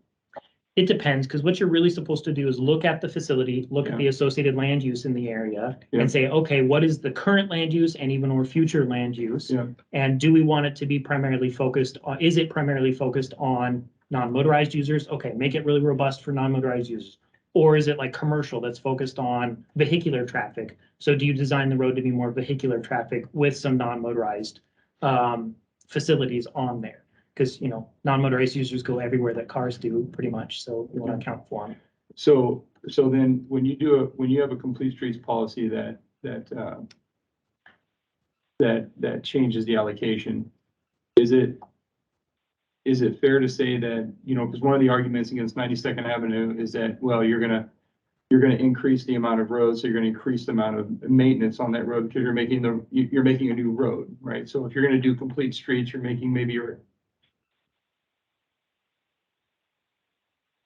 It depends, because what you're really supposed to do is look at the facility, look at Yeah. the associated land use in the area, Yeah. and say, okay, what is the current land use and even or future land use? Yeah. And do we want it to be primarily focused on, is it primarily focused on non-motorized users? Okay, make it really robust for non-motorized users. Or is it like commercial that's focused on vehicular traffic? So do you design the road to be more vehicular traffic with some non-motorized facilities on there? Because, you know, non-motorized users go everywhere that cars do pretty much, so we want to account for them. So then when you have a complete streets policy that changes the allocation, is it fair to say that, you know, because one of the arguments against 92nd Avenue is that, well, you're gonna increase the amount of roads, so you're gonna increase the amount of maintenance on that road because you're making a new road, right? So if you're gonna do complete streets, you're making maybe your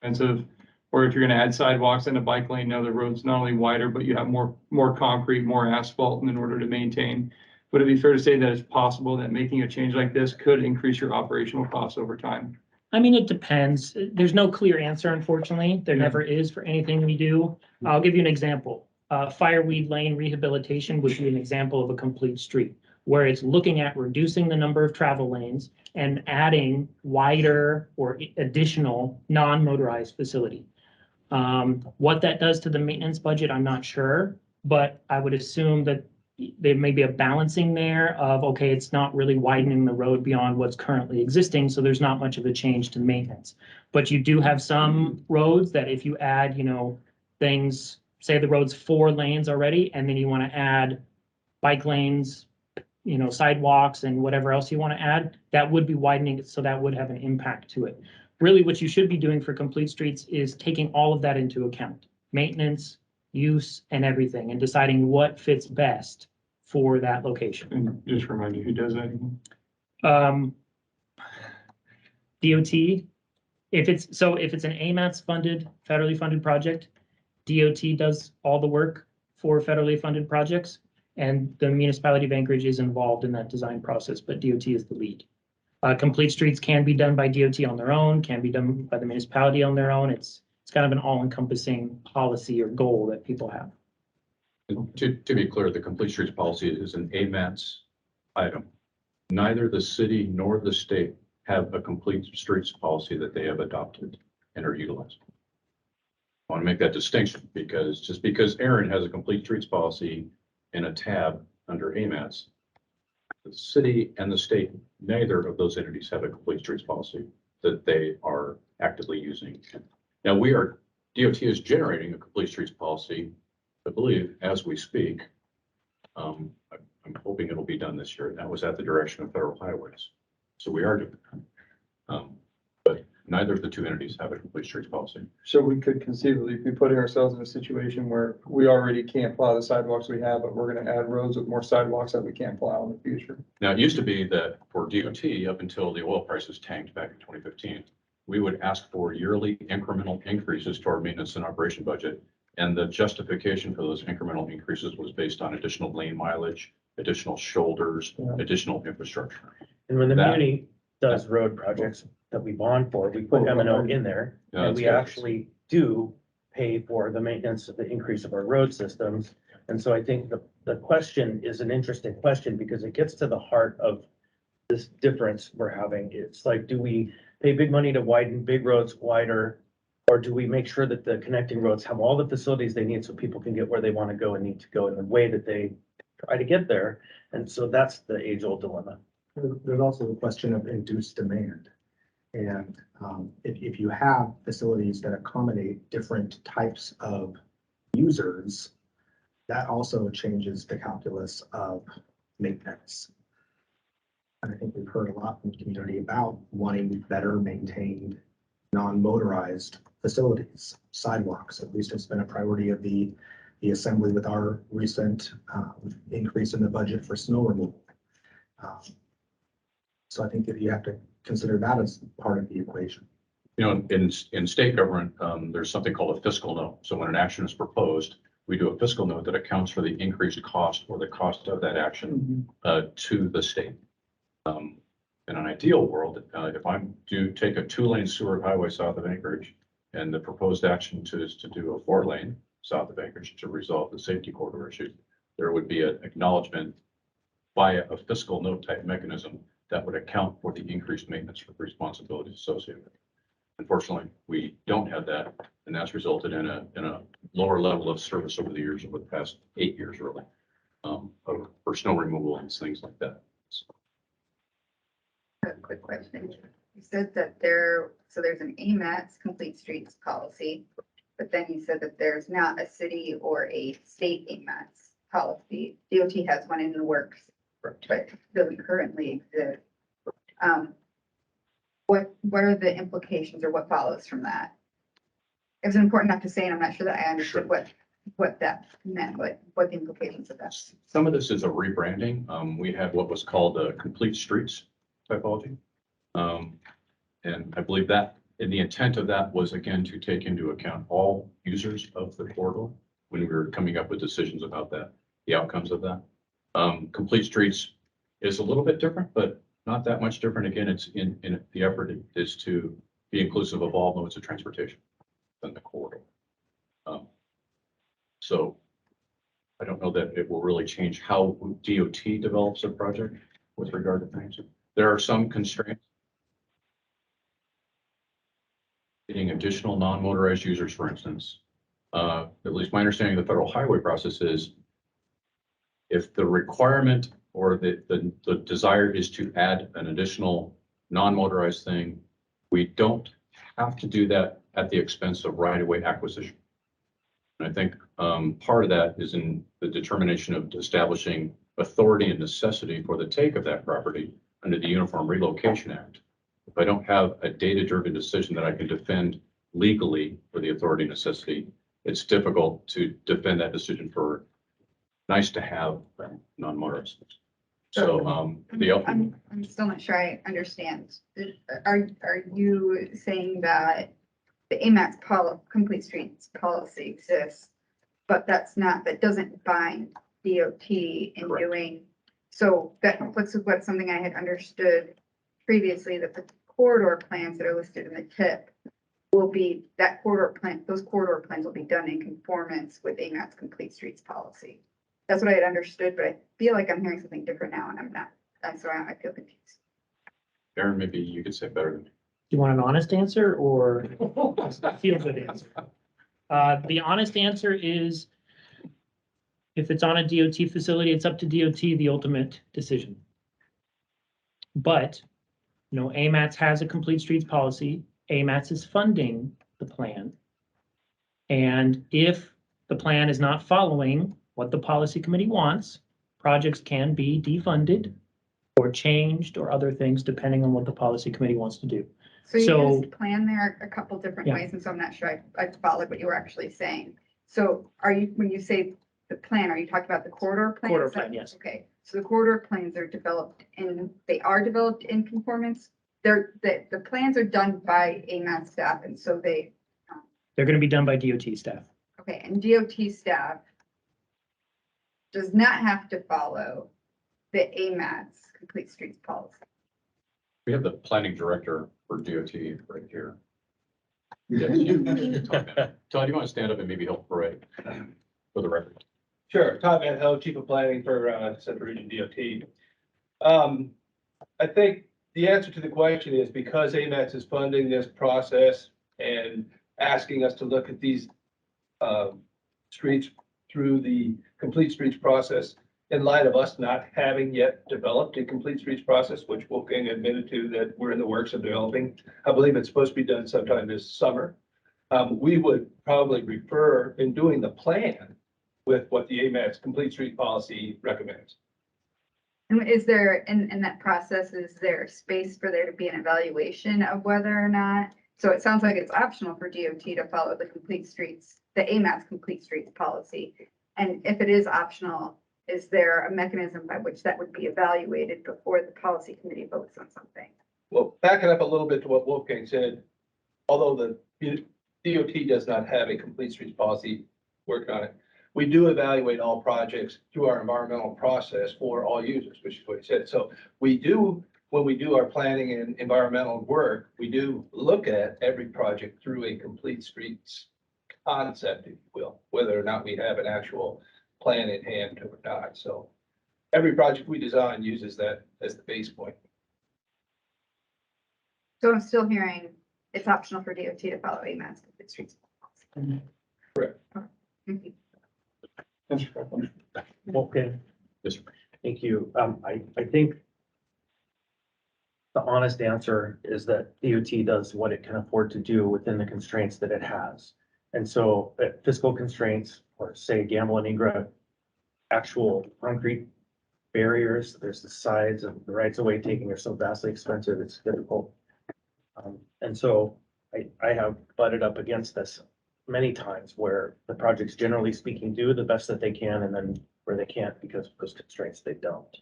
expensive, or if you're gonna add sidewalks and a bike lane, now the road's not only wider, but you have more concrete, more asphalt in order to maintain. Would it be fair to say that it's possible that making a change like this could increase your operational costs over time? I mean, it depends. There's no clear answer, unfortunately. There never is for anything we do. I'll give you an example. Fireweed Lane Rehabilitation would be an example of a complete street, where it's looking at reducing the number of travel lanes and adding wider or additional non-motorized facility. What that does to the maintenance budget, I'm not sure, but I would assume that there may be a balancing there of, okay, it's not really widening the road beyond what's currently existing, so there's not much of a change to maintenance. But you do have some roads that if you add, you know, things, say the road's 4 lanes already, and then you want to add bike lanes, you know, sidewalks and whatever else you want to add, that would be widening it, so that would have an impact to it. Really, what you should be doing for complete streets is taking all of that into account, maintenance, use, and everything, and deciding what fits best for that location. And just remind you, who does that? DOT, if it's an AMATS funded, federally funded project, DOT does all the work for federally funded projects, and the municipality of Anchorage is involved in that design process, but DOT is the lead. Complete streets can be done by DOT on their own, can be done by the municipality on their own. It's kind of an all-encompassing policy or goal that people have. To be clear, the complete streets policy is an AMATS item. Neither the city nor the state have a complete streets policy that they have adopted and are utilizing. I want to make that distinction because just because Aaron has a complete streets policy in a tab under AMATS, the city and the state, neither of those entities have a complete streets policy that they are actively using. Now DOT is generating a complete streets policy, I believe, as we speak. I'm hoping it'll be done this year. And that was at the direction of federal highways. So we are doing that. But neither of the two entities have a complete streets policy. So we could conceivably be putting ourselves in a situation where we already can't plow the sidewalks we have, but we're gonna add roads with more sidewalks that we can't plow in the future. Now, it used to be that for DOT, up until the oil prices tanked back in 2015, we would ask for yearly incremental increases to our maintenance and operation budget. And the justification for those incremental increases was based on additional lane mileage, additional shoulders, additional infrastructure. And when the That- community does road projects that we bond for, we put M&O in there. Yeah, And that's we good. actually do pay for the maintenance of the increase of our road systems. And so I think the question is an interesting question because it gets to the heart of this difference we're having. It's like, do we pay big money to widen big roads wider? Or do we make sure that the connecting roads have all the facilities they need so people can get where they want to go and need to go in the way that they try to get there? And so that's the age-old dilemma. There's also the question of induced demand. And if you have facilities that accommodate different types of users, that also changes the calculus of maintenance. And I think we've heard a lot from the community about wanting better maintained, non-motorized facilities, sidewalks. At least it's been a priority of the assembly with our recent increase in the budget for snow removal. So I think that you have to consider that as part of the equation. You know, in state government, there's something called a fiscal note. So when an action is proposed, we do a fiscal note that accounts for the increased cost or the cost of that action to the state. In an ideal world, if I'm to take a 2-lane Seward Highway south of Anchorage, and the proposed action is to do a 4-lane south of Anchorage to resolve the safety corridor issue, there would be an acknowledgement via a fiscal note type mechanism that would account for the increased maintenance responsibilities associated with it. Unfortunately, we don't have that, and that's resulted in a lower level of service over the years, over the past 8 years, really, for snow removal and things like that. So, A quick question. You said that there's an AMATS complete streets policy, but then you said that there's not a city or a state AMATS policy. DOT has one in the works, but doesn't currently exist. What are the implications or what follows from that? It was important enough to say, and I'm not sure that I understood what that meant, what the implications of that. some of this is a rebranding. We had what was called a complete streets typology. And I believe that, and the intent of that was again to take into account all users of the corridor when we were coming up with decisions about that, the outcomes of that. Complete streets is a little bit different, but not that much different. Again, it's in the effort is to be inclusive of all modes of transportation in the corridor. So I don't know that it will really change how DOT develops a project with regard to things. There are some constraints. Getting additional non-motorized users, for instance. At least my understanding of the federal highway process is if the requirement or the desire is to add an additional non-motorized thing, we don't have to do that at the expense of right-of-way acquisition. And I think part of that is in the determination of establishing authority and necessity for the take of that property under the Uniform Relocation Act. If I don't have a data-driven decision that I can defend legally for the authority and necessity, it's difficult to defend that decision for nice to have non-motorized. So I'm still not sure I understand. Are you saying that the AMATS complete streets policy exists, but that doesn't bind DOT in Correct. doing, so that conflicts with what something I had understood previously that the corridor plans that are listed in the tip will be, that corridor plan, those corridor plans will be done in conformance with AMAT's complete streets policy. That's what I had understood, but I feel like I'm hearing something different now and I'm not. That's why I feel confused. Aaron, maybe you could say better than me. Do you want an honest answer or a feel good answer? The honest answer is if it's on a DOT facility, it's up to DOT, the ultimate decision. But, you know, AMATS has a complete streets policy. AMATS is funding the plan. And if the plan is not following what the policy committee wants, projects can be defunded or changed or other things depending on what the policy committee wants to do. So you So- used plan there a couple different Yeah. ways, and so I'm not sure I followed what you were actually saying. So are you, when you say the plan, are you talking about the corridor plans? Corridor plan, yes. Okay, so the corridor plans are developed they are developed in conformance. The plans are done by AMAT staff, and so They're going to be done by DOT staff. okay, and DOT staff does not have to follow the AMAT's complete streets policy. We have the planning director for DOT right here. Yes, you- Todd, do you want to stand up and maybe help parade for the record? Sure, Todd Van Ho, Chief of Planning for Central Region DOT. I think the answer to the question is because AMATS is funding this process and asking us to look at these streets through the complete streets process in light of us not having yet developed a complete streets process, which Wolfgang admitted to that we're in the works of developing. I believe it's supposed to be done sometime this summer. We would probably refer in doing the plan with what the AMAT's complete street policy recommends. And is there, in that process, is there space for there to be an evaluation of whether or not? So it sounds like it's optional for DOT to follow the complete streets, the AMAT's complete streets policy. And if it is optional, is there a mechanism by which that would be evaluated before the policy committee votes on something? Well, backing up a little bit to what Wolfgang said, although the DOT does not have a complete streets policy working on it, we do evaluate all projects through our environmental process for all users, which is what he said. So we do, when we do our planning and environmental work, we do look at every project through a complete streets concept, if you will, whether or not we have an actual plan in hand or not. So every project we design uses that as the base point. So I'm still hearing it's optional for DOT to follow AMAT's complete streets policy. Correct. Okay, thank you. Okay, Yes, sir. thank you. I think the honest answer is that DOT does what it can afford to do within the constraints that it has. And so fiscal constraints, or say Gamble and Ingra, actual concrete barriers, there's the sides and the rights of way taking are so vastly expensive, it's difficult. And so I have butted up against this many times where the projects, generally speaking, do the best that they can, and then where they can't because of those constraints, they don't.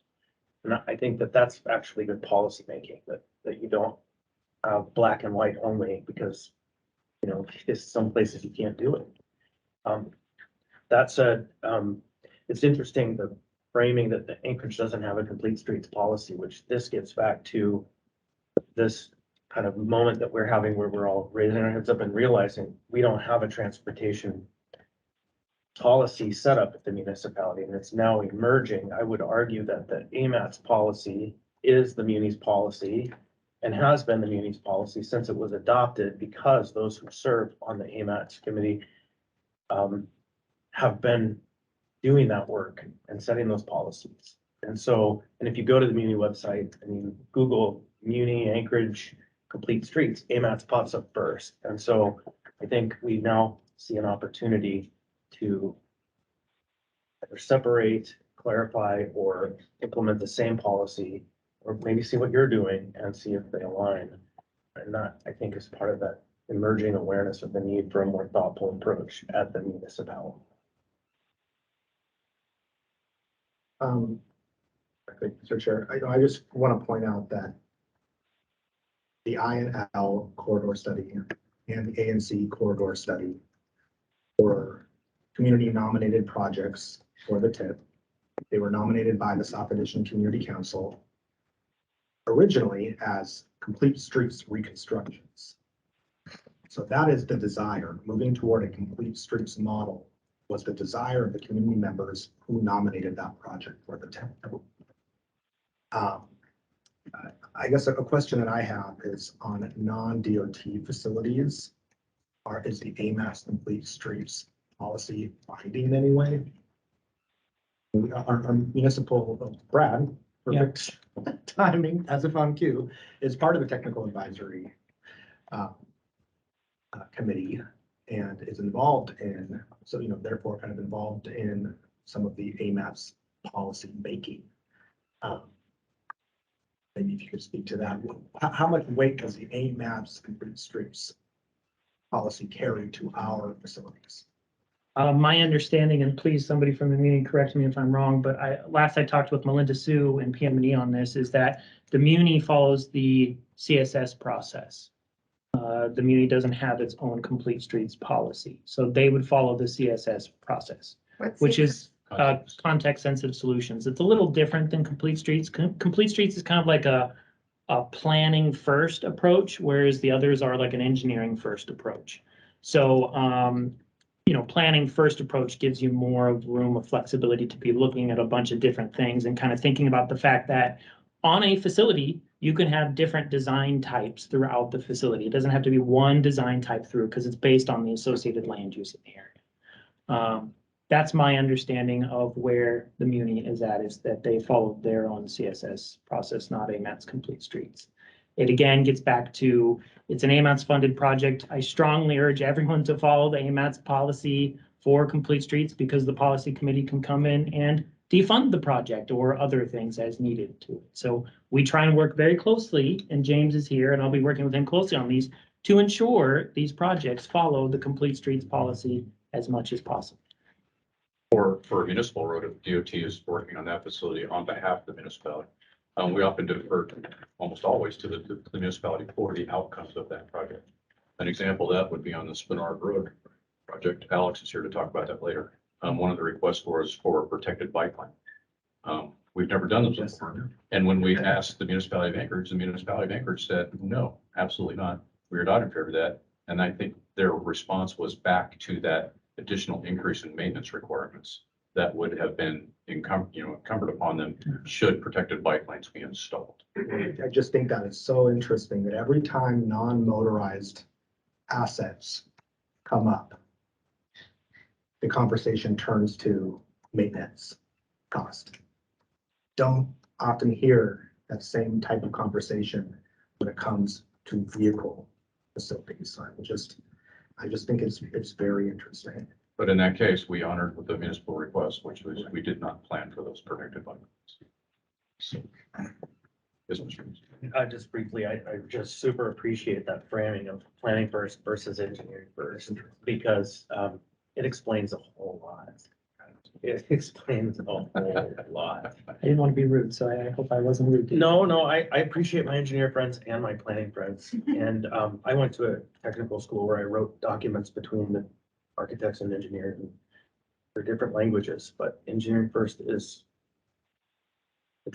And I think that that's actually good policy making, that you don't have black and white only because, you know, there's some places you can't do it. That said, it's interesting, the framing that the Anchorage doesn't have a complete streets policy, which this gets back to this kind of moment that we're having where we're all raising our heads up and realizing we don't have a transportation policy set up at the municipality, and it's now emerging. I would argue that the AMAT's policy is the Muni's policy and has been the Muni's policy since it was adopted, because those who serve on the AMAT's committee have been doing that work and setting those policies. And so, and if you go to the Muni website and you Google Muni Anchorage complete streets, AMAT's pops up first. And so I think we now see an opportunity to either separate, clarify, or implement the same policy, or maybe see what you're doing and see if they align. And that, I think, is part of that emerging awareness of the need for a more thoughtful approach at the municipality. I think, Mr. Chair, I just want to point out that the INL corridor study and the ANC corridor study were community nominated projects for the TIP. They were nominated by the South Edition Community Council. originally as complete streets reconstructions. So that is the desire, moving toward a complete streets model was the desire of the community members who nominated that project for the town. I guess a question that I have is on non-DOT facilities. Is the AMAS complete streets policy binding in any way? Our municipal, Brad, perfect timing, as if on cue, is part of the technical advisory committee and is involved in, so, therefore kind of involved in some of the AMAPS policy making. Maybe if you could speak to that, how much weight does the AMAPS complete streets policy carry to our facilities? My understanding, and please, somebody from the Muni correct me if I'm wrong, but last I talked with Melinda Sue and PM&E on this, is that the Muni follows the CSS process. The Muni doesn't have its own complete streets policy, so they would follow the CSS process, which is context sensitive solutions. It's a little different than complete streets. Complete streets is kind of like a planning first approach, whereas the others are like an engineering first approach. So, planning first approach gives you more of room of flexibility to be looking at a bunch of different things and kind of thinking about the fact that on a facility, you can have different design types throughout the facility. It doesn't have to be one design type through because it's based on the associated land use in the area. That's my understanding of where the Muni is at, is that they followed their own CSS process, not AMAT's complete streets. It again gets back to, it's an AMAT's funded project. I strongly urge everyone to follow the AMAT's policy for complete streets because the policy committee can come in and defund the project or other things as needed to it. So we try and work very closely, and James is here and I'll be working with him closely on these to ensure these projects follow the complete streets policy as much as possible. For a municipal road, if DOT is working on that facility on behalf of the municipality, we often defer almost always to the municipality for the outcomes of that project. An example of that would be on the Spenard Road project. Alex is here to talk about that later. One of the requests was for a protected bike lane. We've never done those before. And when we asked the municipality of Anchorage, the municipality of Anchorage said, no, absolutely not. We are not in favor of that. And I think their response was back to that additional increase in maintenance requirements that would have been incumbent upon them should protected bike lanes be installed. I just think that is so interesting that every time non-motorized assets come up, the conversation turns to maintenance cost. Don't often hear that same type of conversation when it comes to vehicle facilities. So I just think it's very interesting. But in that case, we honored with the municipal request, which was, we did not plan for those protected bike lanes. So, yes, Mr. Just briefly, I just super appreciate that framing of planning first versus engineering first, because it explains a whole lot. It explains a whole lot. I didn't want to be rude, so I hope I wasn't rude. No, I appreciate my engineer friends and my planning friends. And I went to a technical school where I wrote documents between the architects and engineers for different languages, but engineering first it's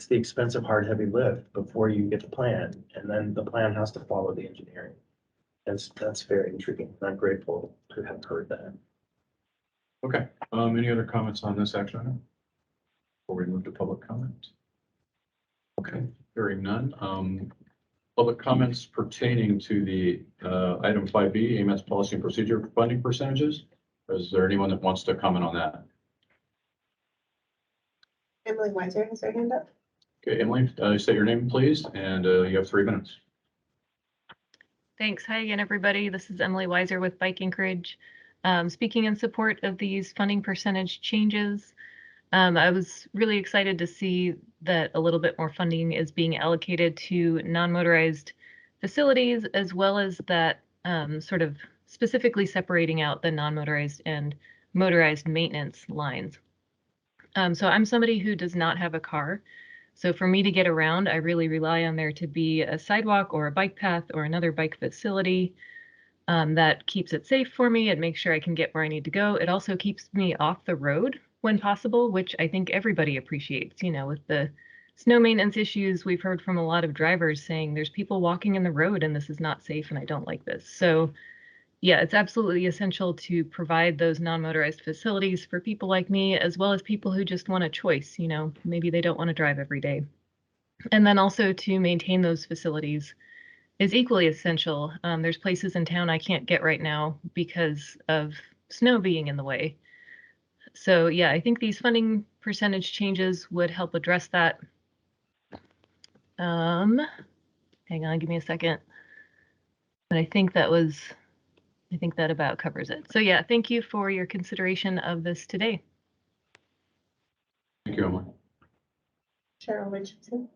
the expensive, hard, heavy lift before you get the plan, and then the plan has to follow the engineering. That's very intriguing. I'm grateful to have heard that. Okay, any other comments on this action item? Before we move to public comment? Okay, hearing none. Public comments pertaining to the item 5B, AMS policy and procedure for funding percentages. Is there anyone that wants to comment on that? Emily Weiser has her hand up. Okay, Emily, state your name, please, and you have 3 minutes. Thanks. Hi again, everybody. This is Emily Weiser with Bike Anchorage. Speaking in support of these funding percentage changes, I was really excited to see that a little bit more funding is being allocated to non-motorized facilities, as well as that sort of specifically separating out the non-motorized and motorized maintenance lines. So I'm somebody who does not have a car. So for me to get around, I really rely on there to be a sidewalk or a bike path or another bike facility that keeps it safe for me and makes sure I can get where I need to go. It also keeps me off the road when possible, which I think everybody appreciates, with the snow maintenance issues, we've heard from a lot of drivers saying there's people walking in the road and this is not safe and I don't like this. So yeah, it's absolutely essential to provide those non-motorized facilities for people like me, as well as people who just want a choice, you know, maybe they don't want to drive every day. And then also to maintain those facilities is equally essential. There's places in town I can't get right now because of snow being in the way. So yeah, I think these funding percentage changes would help address that. Hang on, give me a second. But I think that about covers it. So yeah, thank you for your consideration of this today. Thank you, Emily. Cheryl Richardson.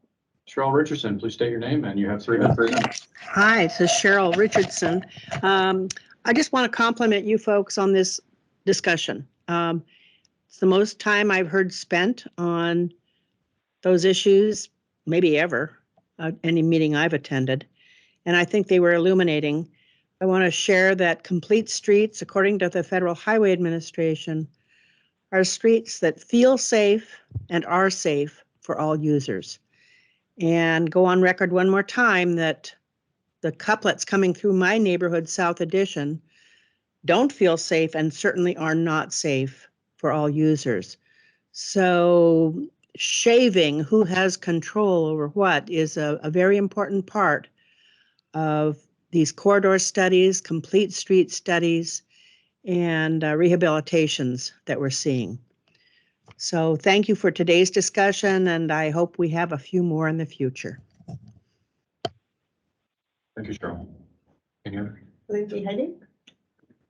Cheryl Richardson, please state your name and you have 3 minutes. Hi, this is Cheryl Richardson. I just want to compliment you folks on this discussion. It's the most time I've heard spent on those issues, maybe ever, any meeting I've attended. And I think they were illuminating. I want to share that complete streets, according to the Federal Highway Administration, are streets that feel safe and are safe for all users. And go on record one more time that the couplets coming through my neighborhood, South Addition, don't feel safe and certainly are not safe for all users. So shaving who has control over what is a very important part of these corridor studies, complete street studies, and rehabilitations that we're seeing. So thank you for today's discussion, and I hope we have a few more in the future. Thank you, Cheryl. Any other? Lindsay Heidi.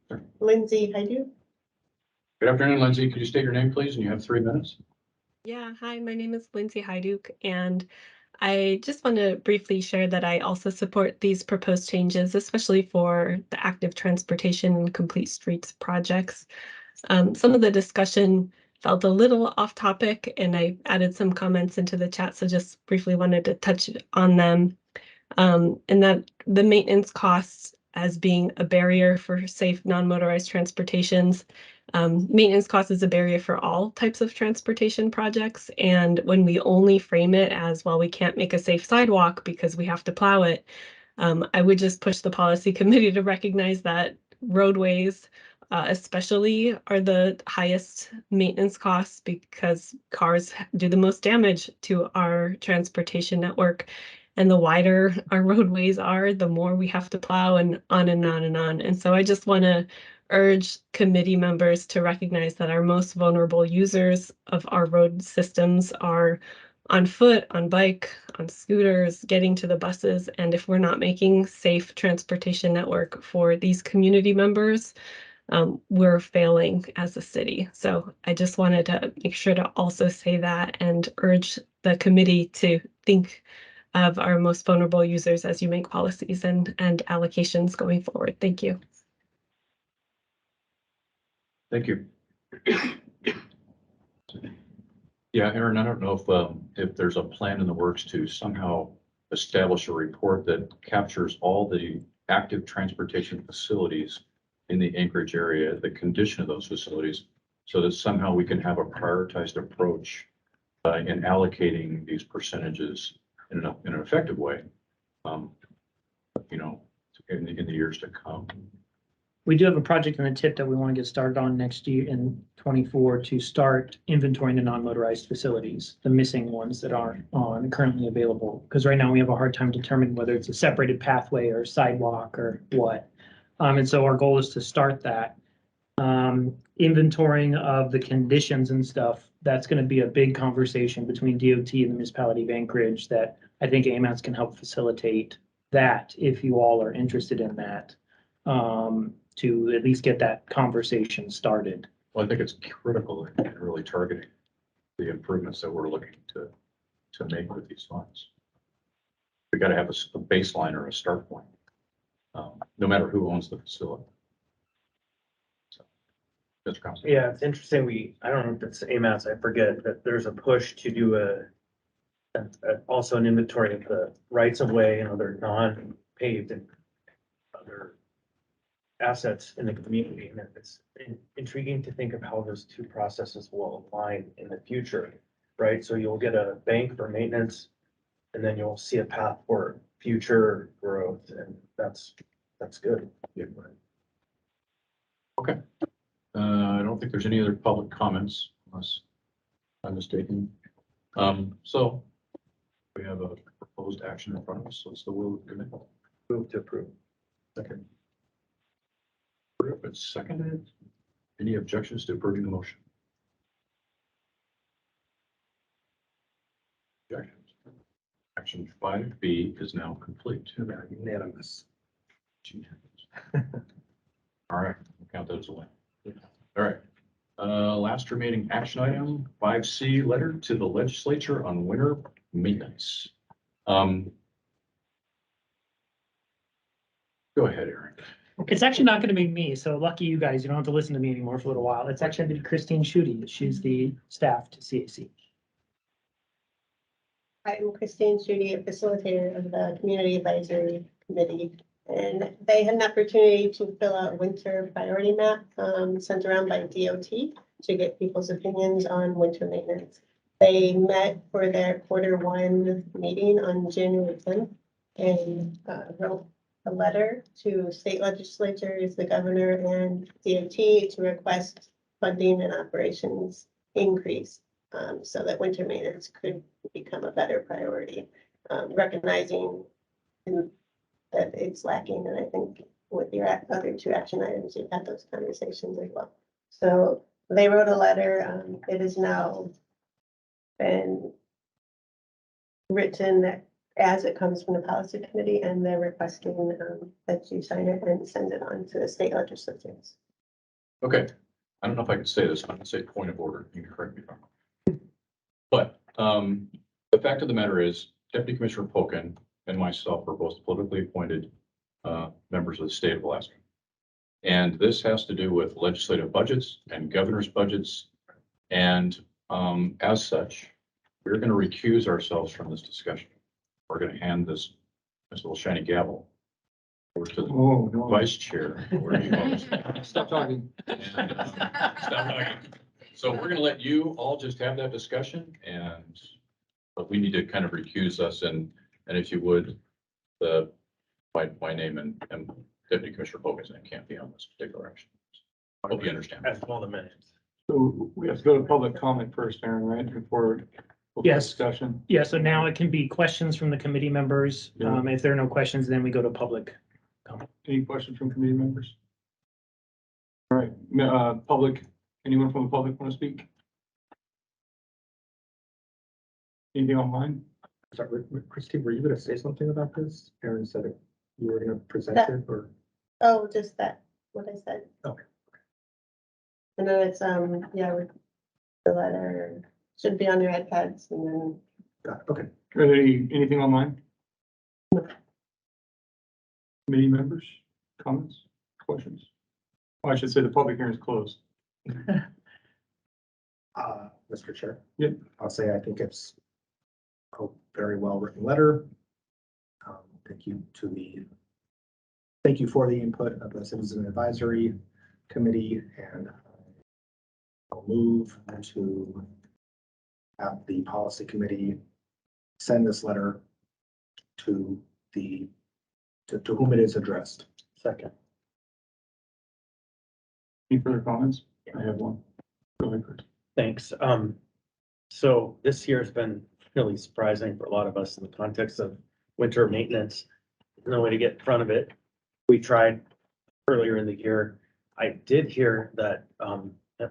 Sure. Lindsay Heidi. Good afternoon, Lindsay. Could you state your name, please? And you have 3 minutes. Yeah, hi, my name is Lindsay Hyduk, and I just want to briefly share that I also support these proposed changes, especially for the active transportation and complete streets projects. Some of the discussion felt a little off topic, and I added some comments into the chat, so just briefly wanted to touch on them. And that the maintenance costs as being a barrier for safe non-motorized transportations. Maintenance cost is a barrier for all types of transportation projects. And when we only frame it as, well, we can't make a safe sidewalk because we have to plow it, I would just push the policy committee to recognize that roadways especially are the highest maintenance costs because cars do the most damage to our transportation network. And the wider our roadways are, the more we have to plow and on and on and on. And so I just want to urge committee members to recognize that our most vulnerable users of our road systems are on foot, on bike, on scooters, getting to the buses. And if we're not making safe transportation network for these community members, we're failing as a city. So I just wanted to make sure to also say that and urge the committee to think of our most vulnerable users as you make policies and allocations going forward. Thank you. Thank you. Yeah, Aaron, I don't know if there's a plan in the works to somehow establish a report that captures all the active transportation facilities in the Anchorage area, the condition of those facilities, so that somehow we can have a prioritized approach in allocating these percentages in an effective way, you know, in the years to come. We do have a project in the tip that we want to get started on next year in 24 to start inventorying the non-motorized facilities, the missing ones that aren't currently available. Because right now we have a hard time determining whether it's a separated pathway or sidewalk or what. And so our goal is to start that. Inventorying of the conditions and stuff, that's going to be a big conversation between DOT and the municipality of Anchorage that I think AMATS can help facilitate that if you all are interested in that, to at least get that conversation started. Well, I think it's critical in really targeting the improvements that we're looking to make with these funds. We got to have a baseline or a start point, no matter who owns the facility. So, Mr. Council. Yeah, it's interesting. I don't know if it's AMATS, I forget, but there's a push to do also an inventory of the rights of way and other non-paved and other assets in the community. And it's intriguing to think of how those two processes will align in the future. right? So you'll get a bank for maintenance, and then you'll see a path for future growth, and that's good. Okay. I don't think there's any other public comments unless I'm mistaken. So we have a proposed action in front of us. So it's the will of the committee. Move to approve. Second. Approve, it's seconded. Any objections to approving the motion? Objections. Action 5B is now complete. Unanimous. All right, we'll count that as a win. All right. Last remaining action item, 5C, letter to the legislature on winter maintenance. Go ahead, Aaron. It's actually not gonna be me, so lucky you guys, you don't have to listen to me anymore for a little while. It's actually gonna be Christine Schutte. She's the staff to CAC. I'm Christine Schutte, a facilitator of the Community Advisory Committee. And they had an opportunity to fill out a winter priority map sent around by DOT to get people's opinions on winter maintenance. They met for their Q1 meeting on January 10th and wrote a letter to state legislatures, the governor, and DOT to request funding and operations increase so that winter maintenance could become a better priority, recognizing that it's lacking. And I think with your other two action items, you've had those conversations as well. So they wrote a letter. It has now been written as it comes from the policy committee, and they're requesting that you sign it and send it on to the state legislatures. Okay, I don't know if I can say this, I'm gonna say point of order, you can correct me if I'm wrong. But the fact of the matter is, Deputy Commissioner Pocan and myself are both politically appointed members of the state of Alaska. And this has to do with legislative budgets and governor's budgets. And as such, we're going to recuse ourselves from this discussion. We're going to hand this little shiny gavel over to the vice chair. Stop talking. And, stop talking. So we're going to let you all just have that discussion, but we need to kind of recuse us, and if you would, my name and Deputy Commissioner Bogan's name can't be on this particular action. Hope you understand. That's all the minutes. So we have to go to public comment first, Aaron, right? Before Yes. discussion. Yeah, so now it can be questions from the committee members. If there are no questions, then we go to public comment. Any questions from committee members? All right, public, anyone from the public want to speak? Anything online? Sorry, Christine, were you gonna say something about this? Aaron said it, you were gonna present That- it, or? Oh, just that, what I said. Okay. And then it's, yeah, with the letter should be on your iPads and then. Got it, okay. Are there anything online? Committee members, comments, questions? Oh, I should say the public hearing is closed. Mr. Chair? Yep. I'll say I think it's a very well-written letter. Thank you for the input of the Citizen Advisory Committee, and I'll move to have the Policy Committee send this letter to whom it is addressed. Second. Any further comments? I have one. Go ahead, Chris. Thanks. So this year has been really surprising for a lot of us in the context of winter maintenance. No way to get in front of it. We tried earlier in the year. I did hear that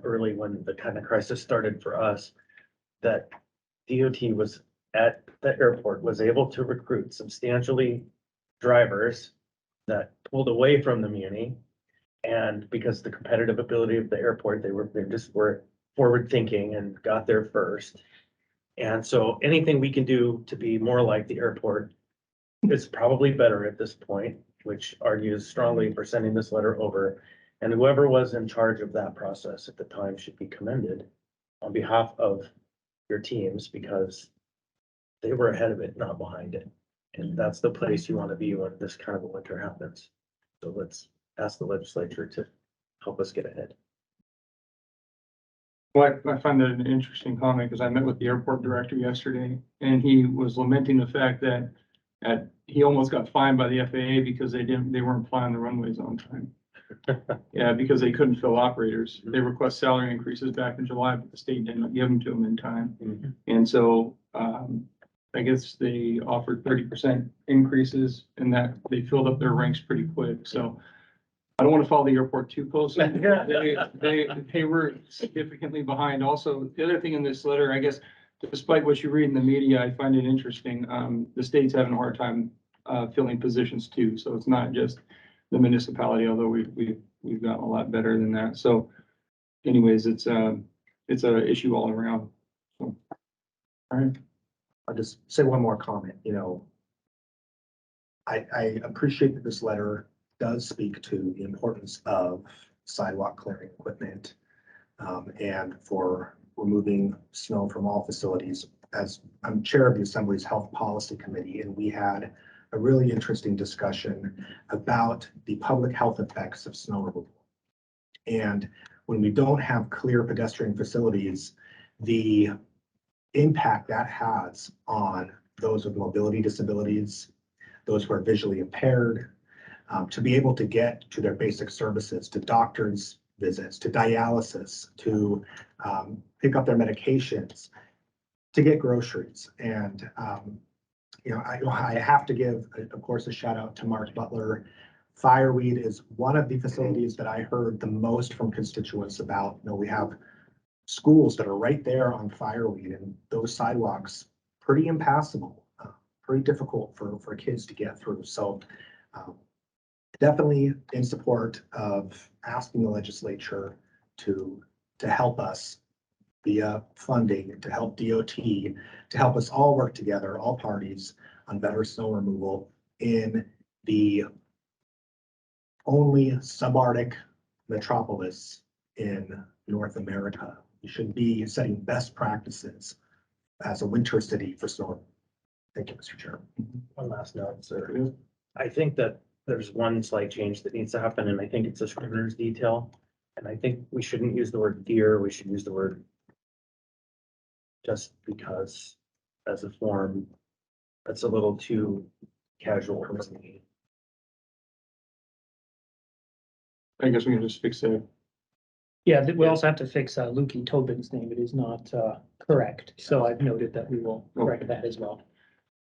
early when the kind of crisis started for us, that DOT was at the airport, was able to recruit substantially drivers that pulled away from the Muni. And because the competitive ability of the airport, they were forward thinking and got there first. And so anything we can do to be more like the airport is probably better at this point, which argues strongly for sending this letter over. And whoever was in charge of that process at the time should be commended on behalf of your teams, because they were ahead of it, not behind it. And that's the place you want to be when this kind of a winter happens. So let's ask the legislature to help us get ahead. Well, I find that an interesting comment because I met with the airport director yesterday and he was lamenting the fact that he almost got fined by the FAA because they weren't flying the runways on time. Yeah, because they couldn't fill operators. They request salary increases back in July, but the state didn't give them to them in time. And so, I guess they offered 30% increases and that they filled up their ranks pretty quick. So I don't want to follow the airport too closely. They were significantly behind. Also, the other thing in this letter, I guess, despite what you read in the media, I find it interesting. The state's having a hard time filling positions too. So it's not just the municipality, although we've gotten a lot better than that. So anyways, it's a issue all around. So, all right. I'll just say one more comment, I appreciate that this letter does speak to the importance of sidewalk clearing equipment and for removing snow from all facilities. As I'm chair of the Assembly's Health Policy Committee, and we had a really interesting discussion about the public health effects of snow removal. And when we don't have clear pedestrian facilities, the impact that has on those with mobility disabilities, those who are visually impaired, to be able to get to their basic services, to doctor's visits, to dialysis, to pick up their medications, to get groceries. And, I have to give, of course, a shout out to Mark Butler. Fireweed is one of the facilities that I heard the most from constituents about. We have schools that are right there on Fireweed and those sidewalks pretty impassable, pretty difficult for kids to get through. So definitely in support of asking the legislature to help us via funding, to help DOT, to help us all work together, all parties, on better snow removal in the only subarctic metropolis in North America. We should be setting best practices as a winter city for snow. Thank you, Mr. Chair. One last note, sir. I think that there's one slight change that needs to happen, and I think it's a scrivener's detail. And I think we shouldn't use the word deer, we should use the word just because as a form. That's a little too casual for me. I guess we can just fix that. Yeah, we also have to fix Lukey Tobin's name. It is not correct. So I've noted that we will correct that as well.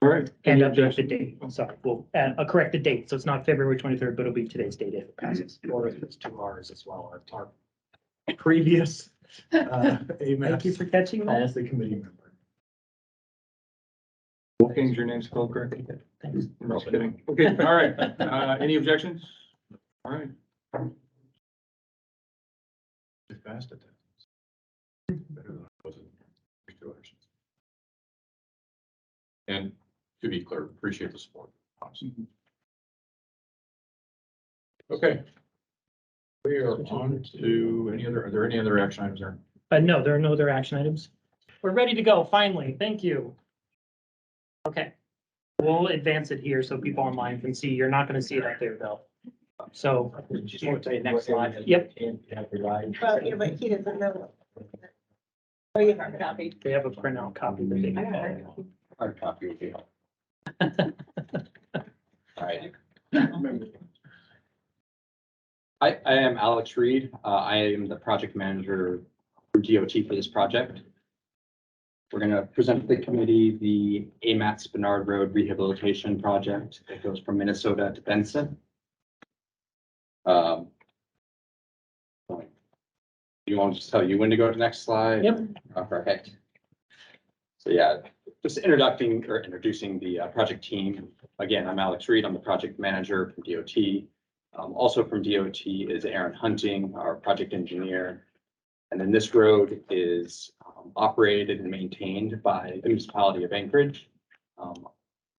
All right. And Any update the objection? date. Sorry, we'll correct the date. So it's not February 23rd, but it'll be today's date if it passes. Or if it's 2 hours as well, our previous Thank you for catching that. policy committee member. Change your name spelled correctly. Thanks. I'm just kidding. Okay, all right. Any objections? All right. Too fast at that. Better than I was in first 2 elections. And to be clear, appreciate the support. Okay. We are on to are there any other action items there? No, there are no other action items. We're ready to go, finally. Thank you. Okay, we'll advance it here so people online can see. You're not gonna see it up there though. So, next slide. Yep, Well, yeah, but he doesn't know. Oh, you have a copy. they have a printout copy that they can follow. Hard copy will be helpful. All right. I am Alex Reed. I am the project manager for DOT for this project. We're going to present to the committee the AMAT Spenard Road Rehabilitation Project that goes from Minnesota to Benson. You want to just tell you when to go to the next slide? Yep. Oh, perfect. So yeah, just introducing the project team. Again, I'm Alex Reed. I'm the project manager from DOT. Also from DOT is Aaron Hunting, our project engineer. And then this road is operated and maintained by the municipality of Anchorage.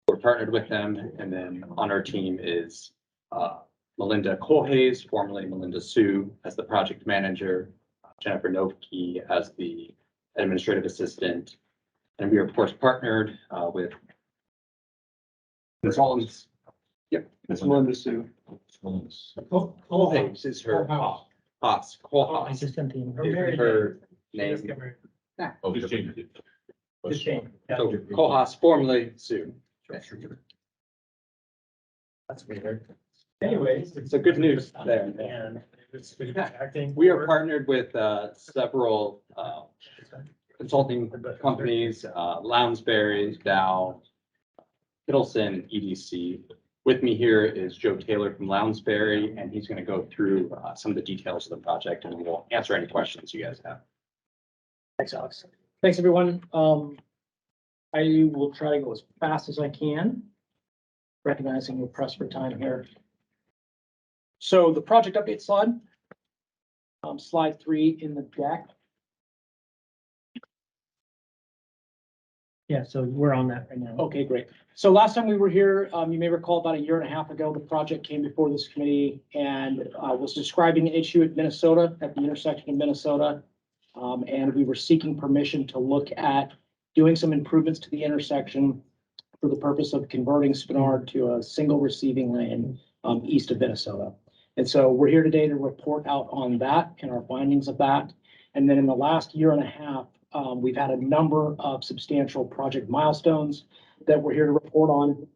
We're partnered with them. And then on our team is Melinda Colhays, formerly Melinda Sue, as the project manager, Jennifer Novke as the administrative assistant. And we are, of course, partnered with consultants. Yep. It's Melinda Sue. Colhays is her boss. I just sent the. Her Name. Oh, just change it. Just change. Yeah. So Cohos formerly Sue. That's weird. Anyways, so good news there. And it's acting. We are partnered with several consulting companies, Lounsbury, Dow, Hiddleston, EDC. With me here is Joe Taylor from Lounsbury, and he's going to go through some of the details of the project, and we'll answer any questions you guys have. Thanks, Alex. Thanks, everyone. I will try to go as fast as I can, recognizing we're pressed for time here. So the project update slide, slide 3 in the deck. Yeah, so we're on that right now. Okay, great. So last time we were here, you may recall about a year and a half ago, the project came before this committee and was describing an issue at Minnesota, at the intersection of Minnesota. And we were seeking permission to look at doing some improvements to the intersection for the purpose of converting Spenard to a single receiving lane east of Minnesota. And so we're here today to report out on that and our findings of that. And then in the last year and a half, we've had a number of substantial project milestones that we're here to report on.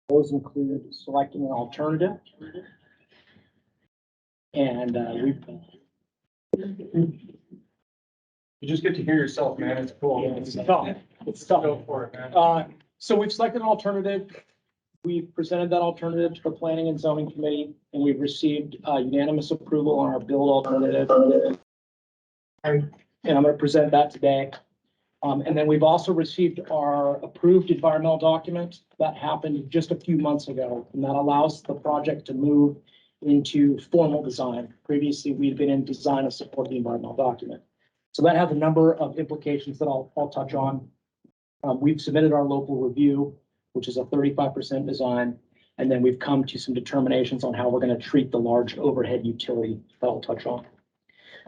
Those include selecting an alternative. And You just get to hear yourself, man. It's cool. Yeah, it's tough. It's tough. Go for it, man. So we've selected an alternative. We've presented that alternative to the Planning and Zoning Committee, and we've received unanimous approval on our build alternative. And I'm going to present that today. And then we've also received our approved environmental document that happened just a few months ago, and that allows the project to move into formal design. Previously, we'd been in design to support the environmental document. So that has a number of implications that I'll touch on. We've submitted our local review, which is a 35% design, and then we've come to some determinations on how we're going to treat the large overhead utility that I'll touch on.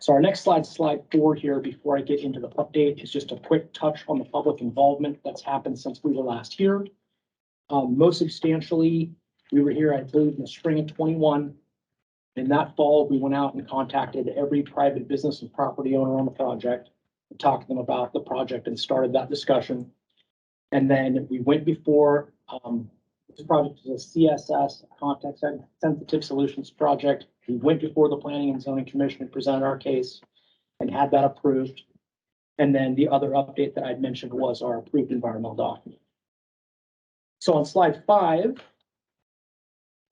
So our next slide, slide 4 here, before I get into the update, is just a quick touch on the public involvement that's happened since we were last here. Most substantially, we were here, I believe, in the spring of 21. In that fall, we went out and contacted every private business and property owner on the project, and talked to them about the project and started that discussion. And then we went before, this project is a CSS, Context Sensitive Solutions project. We went before the Planning and Zoning Commission and presented our case and had that approved. And then the other update that I'd mentioned was our approved environmental document. So on slide 5,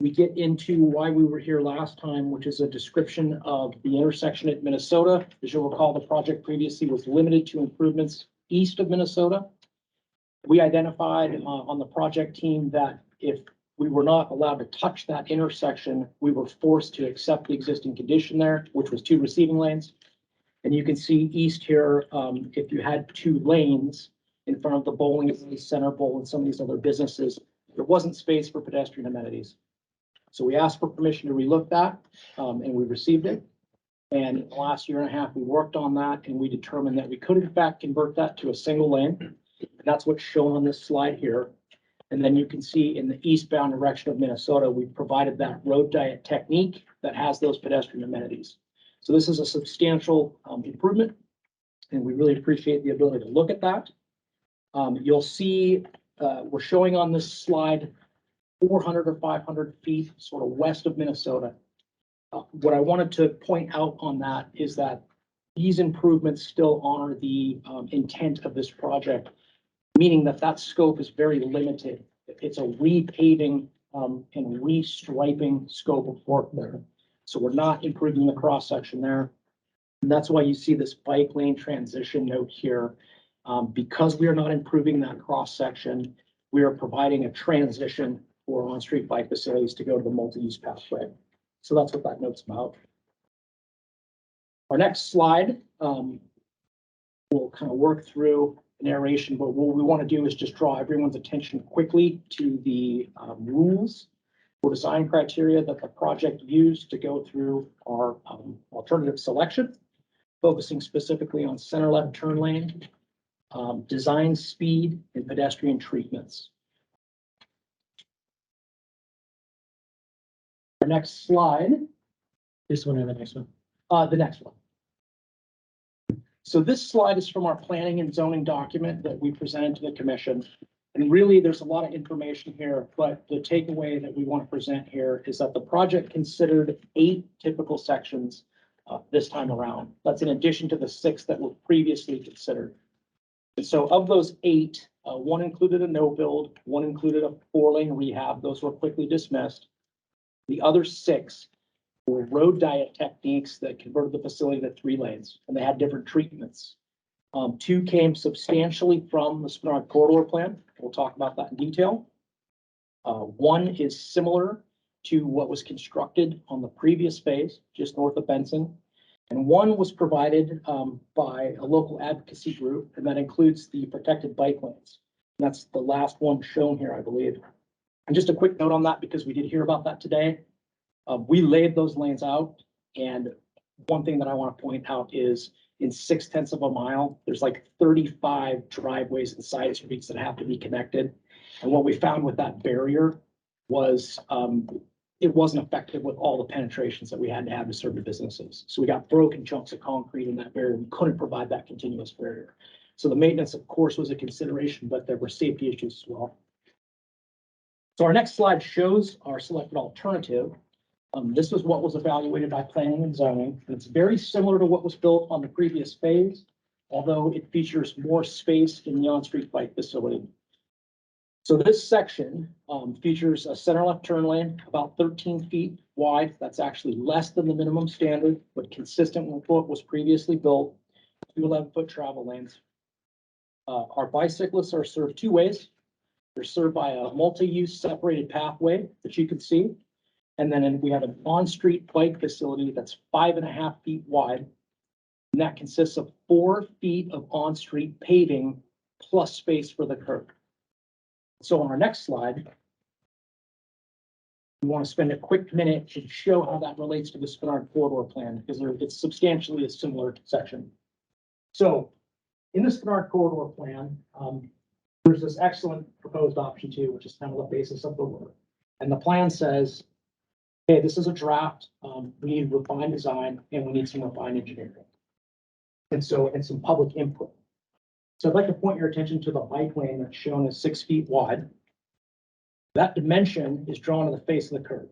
we get into why we were here last time, which is a description of the intersection at Minnesota. As you'll recall, the project previously was limited to improvements east of Minnesota. We identified on the project team that if we were not allowed to touch that intersection, we were forced to accept the existing condition there, which was 2 receiving lanes. And you can see east here, if you had 2 lanes in front of the bowling center bowl and some of these other businesses, there wasn't space for pedestrian amenities. So we asked for permission to relook that, and we received it. And in the last year and a half, we worked on that, and we determined that we could in fact convert that to a single lane. And that's what's shown on this slide here. And then you can see in the eastbound direction of Minnesota, we've provided that road diet technique that has those pedestrian amenities. So this is a substantial improvement, and we really appreciate the ability to look at that. You'll see we're showing on this slide 400 or 500 feet sort of west of Minnesota. What I wanted to point out on that is that these improvements still honor the intent of this project, meaning that that scope is very limited. It's a repaving and restriping scope of work there. So we're not improving the cross section there. And that's why you see this bike lane transition note here. Because we are not improving that cross section, we are providing a transition for on-street bike facilities to go to the multi-use pathway. So that's what that note's about. Our next slide, we'll kind of work through narration, but what we want to do is just draw everyone's attention quickly to the rules or design criteria that the project used to go through our alternative selection, focusing specifically on center left turn lane, design speed, and pedestrian treatments. Our next slide. This one or the next one? The next one. So this slide is from our planning and zoning document that we presented to the commission. And really, there's a lot of information here, but the takeaway that we want to present here is that the project considered 8 typical sections this time around. That's in addition to the 6 that were previously considered. And so of those 8, 1 included a no build, 1 included a 4-lane rehab. Those were quickly dismissed. The other 6 were road diet techniques that converted the facility to 3 lanes, and they had different treatments. 2 came substantially from the Spenard corridor plan. We'll talk about that in detail. 1 is similar to what was constructed on the previous phase, just north of Benson. And 1 was provided by a local advocacy group, and that includes the protected bike lanes. And that's the last one shown here, I believe. And just a quick note on that, because we did hear about that today. We laid those lanes out, and one thing that I want to point out is in 0.6 of a mile, there's like 35 driveways and side streets that have to be connected. And what we found with that barrier was it wasn't effective with all the penetrations that we had to have to serve the businesses. So we got broken chunks of concrete in that barrier. We couldn't provide that continuous barrier. So the maintenance, of course, was a consideration, but there were safety issues as well. So our next slide shows our selected alternative. This was what was evaluated by planning and zoning, and it's very similar to what was built on the previous phase, although it features more space in the on-street bike facility. So this section features a center left turn lane about 13 feet wide. That's actually less than the minimum standard, but consistent with what was previously built. 2 11-foot travel lanes. Our bicyclists are served 2 ways. They're served by a multi-use separated pathway that you can see. And then we have an on-street bike facility that's 5.5 feet wide. And that consists of 4 feet of on-street paving plus space for the curb. So on our next slide, we want to spend a quick minute to show how that relates to the Spenard corridor plan, because it's substantially a similar section. So in the Spenard corridor plan, there's this excellent proposed option 2, which is kind of the basis of the work. And the plan says, hey, this is a draft. We need refined design and we need some refined engineering. And some public input. So I'd like to point your attention to the bike lane that's shown as 6 feet wide. That dimension is drawn to the face of the curb.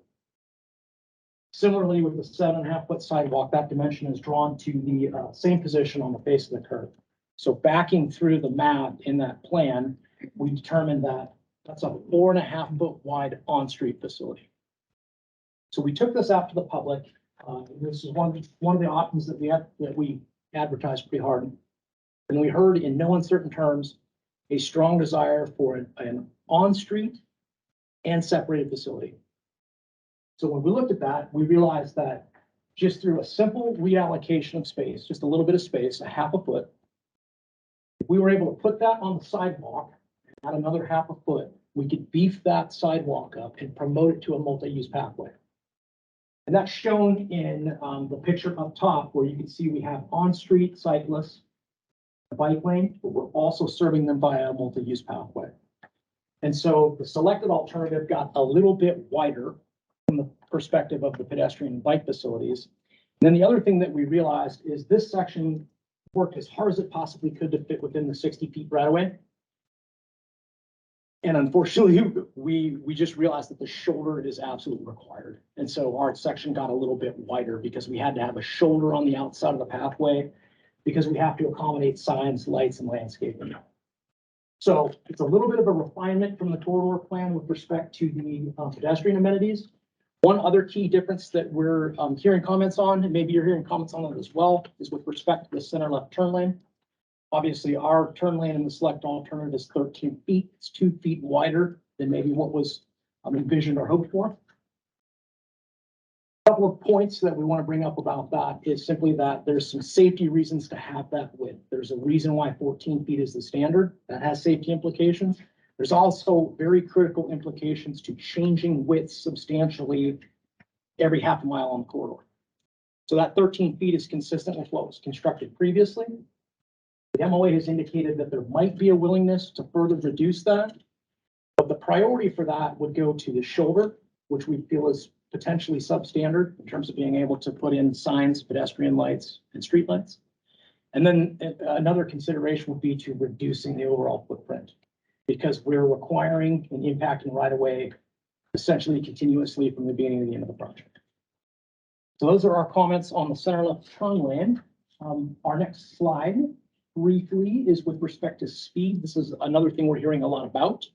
Similarly, with the 7.5-foot sidewalk, that dimension is drawn to the same position on the face of the curb. So backing through the map in that plan, we determined that that's a 4.5-foot wide on-street facility. So we took this out to the public. This is one of the options that we advertised pretty hard. And we heard in no uncertain terms a strong desire for an on-street and separated facility. So when we looked at that, we realized that just through a simple reallocation of space, just a little bit of space, 1/2 foot, if we were able to put that on the sidewalk, add another 1/2 foot, we could beef that sidewalk up and promote it to a multi-use pathway. And that's shown in the picture up top, where you can see we have on-street cyclists, a bike lane, but we're also serving them via a multi-use pathway. And so the selected alternative got a little bit wider from the perspective of the pedestrian and bike facilities. And then the other thing that we realized is this section worked as hard as it possibly could to fit within the 60 feet right away. And unfortunately, we just realized that the shoulder is absolutely required. And so our section got a little bit wider because we had to have a shoulder on the outside of the pathway, because we have to accommodate signs, lights, and landscaping. So it's a little bit of a refinement from the corridor plan with respect to the pedestrian amenities. One other key difference that we're hearing comments on, and maybe you're hearing comments on it as well, is with respect to the center left turn lane. Obviously, our turn lane in the select alternative is 13 feet. It's 2 feet wider than maybe what was envisioned or hoped for. A couple of points that we want to bring up about that is simply that there's some safety reasons to have that width. There's a reason why 14 feet is the standard. That has safety implications. There's also very critical implications to changing widths substantially every 1/2 mile on the corridor. So that 13 feet is consistent with what was constructed previously. The MOA has indicated that there might be a willingness to further reduce that, but the priority for that would go to the shoulder, which we feel is potentially substandard in terms of being able to put in signs, pedestrian lights, and street lights. And then another consideration would be to reducing the overall footprint, because we're requiring and impacting right away essentially continuously from the beginning to the end of the project. So those are our comments on the center left turn lane. Our next slide briefly is with respect to speed. This is another thing we're hearing a lot about.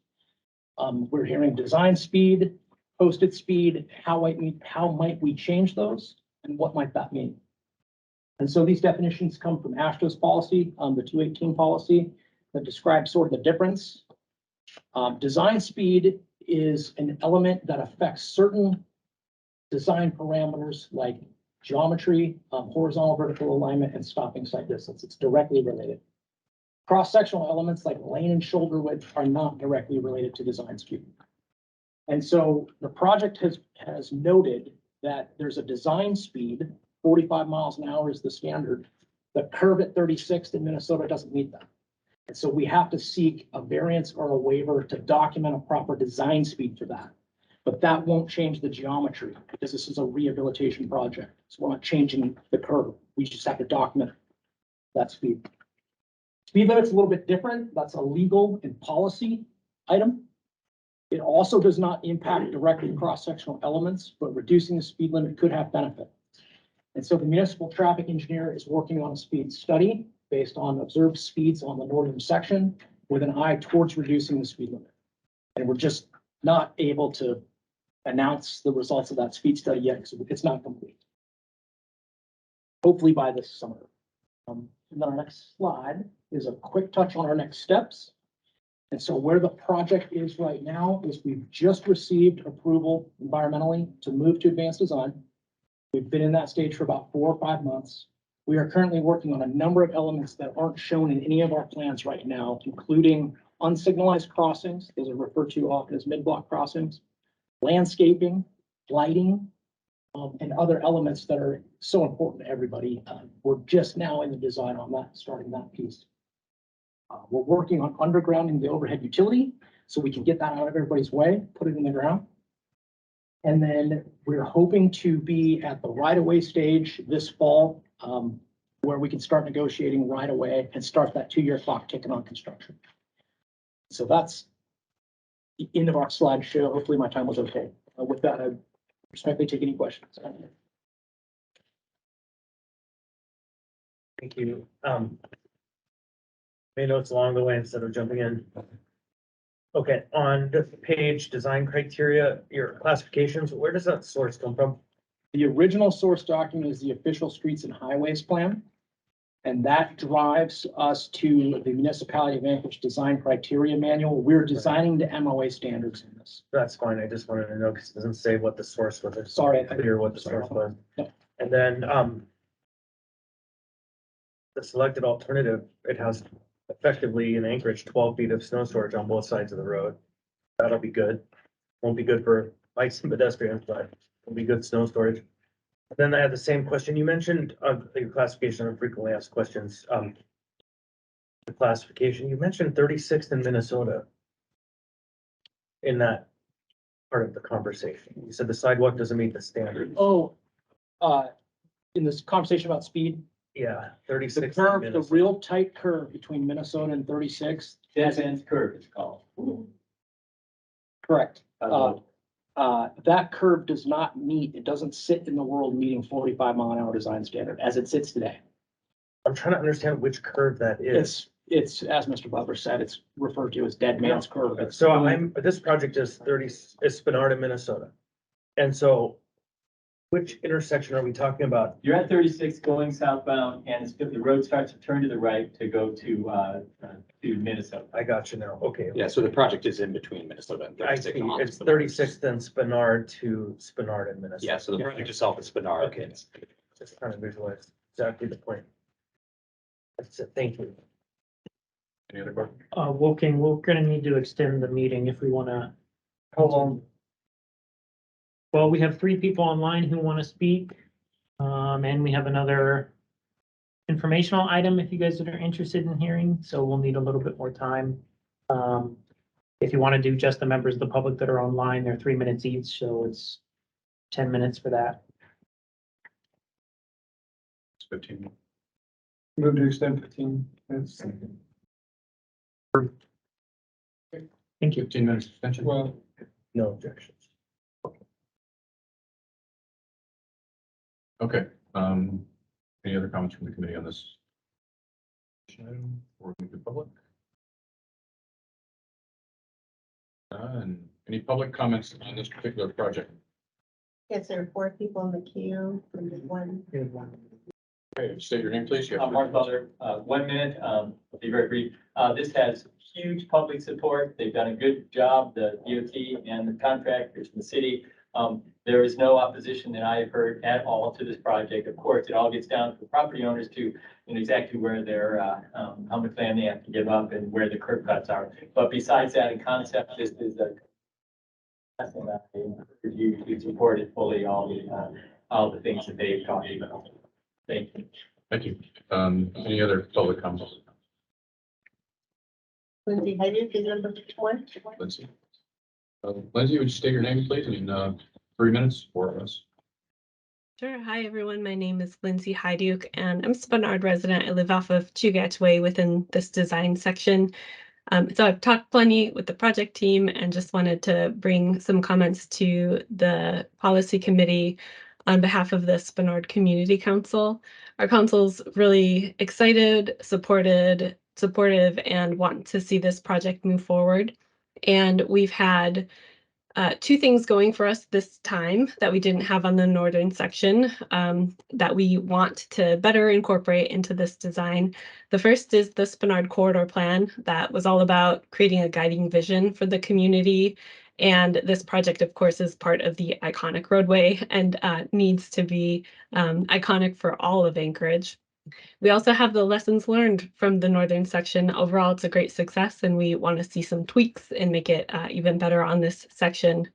We're hearing design speed, posted speed, how might we change those, and what might that mean? And so these definitions come from AASHTO's policy, the 218 policy, that describes sort of the difference. Design speed is an element that affects certain design parameters like geometry, horizontal, vertical alignment, and stopping sight distance. It's directly related. Cross-sectional elements like lane and shoulder width are not directly related to design speed. And so the project has noted that there's a design speed, 45 miles an hour is the standard. The curve at 36 in Minnesota doesn't meet that. And so we have to seek a variance or a waiver to document a proper design speed for that. But that won't change the geometry because this is a rehabilitation project. So we're not changing the curve. We just have to document that speed. Speed limit's a little bit different. That's a legal and policy item. It also does not impact directly cross-sectional elements, but reducing the speed limit could have benefit. And so the municipal traffic engineer is working on a speed study based on observed speeds on the northern section with an eye towards reducing the speed limit. And we're just not able to announce the results of that speed study yet because it's not complete. Hopefully by this summer. And then our next slide is a quick touch on our next steps. And so where the project is right now is we've just received approval environmentally to move to advanced design. We've been in that stage for about 4 or 5 months. We are currently working on a number of elements that aren't shown in any of our plans right now, including unsignalized crossings. Those are referred to often as mid-block crossings, landscaping, lighting, and other elements that are so important to everybody. We're just now in the design on that, starting that piece. We're working on undergrounding the overhead utility so we can get that out of everybody's way, put it in the ground. And then we're hoping to be at the right-of-way stage this fall, where we can start negotiating right away and start that 2-year clock ticking on construction. So that's the end of our slideshow. Hopefully my time was okay. With that, I respectfully take any questions. Thank you. Made notes along the way instead of jumping in. Okay, on the page, design criteria, your classifications, where does that source come from? The original source document is the official streets and highways plan. And that drives us to the Municipality of Anchorage Design Criteria Manual. We're designing the MOA standards in this. That's fine. I just wanted to know because it doesn't say what the source was. It's Sorry, clear what the source was. Yep. And then, the selected alternative, it has effectively in Anchorage, 12 feet of snow storage on both sides of the road. That'll be good. Won't be good for bikes and pedestrians, but it'll be good snow storage. Then I had the same question. You mentioned your classification of frequently asked questions. The classification, you mentioned 36th in Minnesota in that part of the conversation. You said the sidewalk doesn't meet the standard. Oh, in this conversation about speed, Yeah, the 36th. curve, the real tight curve between Minnesota and 36. Dead end curve, it's called. Correct. That curve does not meet, it doesn't sit in the world meeting 45 mile an hour design standard as it sits today. I'm trying to understand which curve that is. It's, as Mr. Butler said, it's referred to as dead man's curve. It's So this project is Spenard in Minnesota. And so which intersection are we talking about? You're at 36 going southbound and the road starts to turn to the right to go to Minnesota. I got you now. Okay. Yeah, so the project is in between Minnesota and I 36. see. on It's Spenard. 36th then Spenard to Spenard in Minnesota. Yeah, so the project itself is Spenard. Okay. Just trying to visualize exactly the point. That's it. Thank you. Any other questions? Woking, we're gonna need to extend the meeting if we wanna. How long? Well, we have 3 people online who want to speak. And we have another informational item if you guys are interested in hearing, so we'll need a little bit more time. If you want to do just the members of the public that are online, they're 3 minutes each, so it's 10 minutes for that. It's 15. Move to extend 15 minutes. Thank you. 15 minutes extension. Well, No objections. Okay, any other comments from the committee on this? Item or the public? And any public comments on this particular project? Yes, there are 4 people in the queue and one. Okay, state your name, please. You have Mark 3 minutes. Butler, 1 minute, I'll be very brief. This has huge public support. They've done a good job, the DOT and the contractors in the city. There is no opposition that I have heard at all to this project. Of course, it all gets down to the property owners to, you know, exactly where they're, how much land they have to give up and where the curb cuts are. But besides that, in concept, this is a and I encourage you to support it fully, all the things that they've talked about. Thank you. Thank you. Any other public comments? Lindsay Heidi, is number 1? Lindsay? Lindsay, would you state your name, please, in 3 minutes for us? Sure. Hi, everyone. My name is Lindsay Hyduke, and I'm a Spenard resident. I live off of Chugach Way within this design section. So I've talked plenty with the project team and just wanted to bring some comments to the policy committee on behalf of the Spenard Community Council. Our council's really excited, supportive, and want to see this project move forward. And we've had 2 things going for us this time that we didn't have on the northern section that we want to better incorporate into this design. The first is the Spenard Corridor Plan that was all about creating a guiding vision for the community. And this project, of course, is part of the iconic roadway and needs to be iconic for all of Anchorage. We also have the lessons learned from the northern section. Overall, it's a great success, and we want to see some tweaks and make it even better on this section.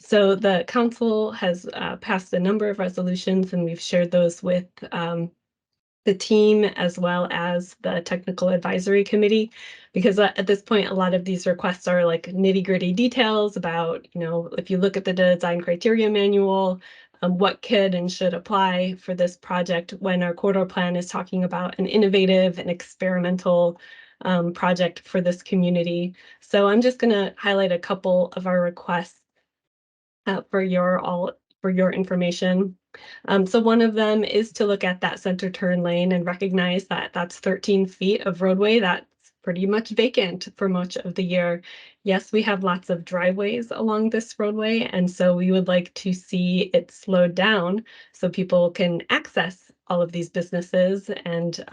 So the council has passed a number of resolutions, and we've shared those with the team as well as the technical advisory committee, because at this point, a lot of these requests are like nitty-gritty details about, you know, if you look at the design criteria manual, what could and should apply for this project when our corridor plan is talking about an innovative and experimental project for this community. So I'm just going to highlight a couple of our requests for your information. So one of them is to look at that center turn lane and recognize that that's 13 feet of roadway that's pretty much vacant for much of the year. Yes, we have lots of driveways along this roadway, and so we would like to see it slowed down so people can access all of these businesses and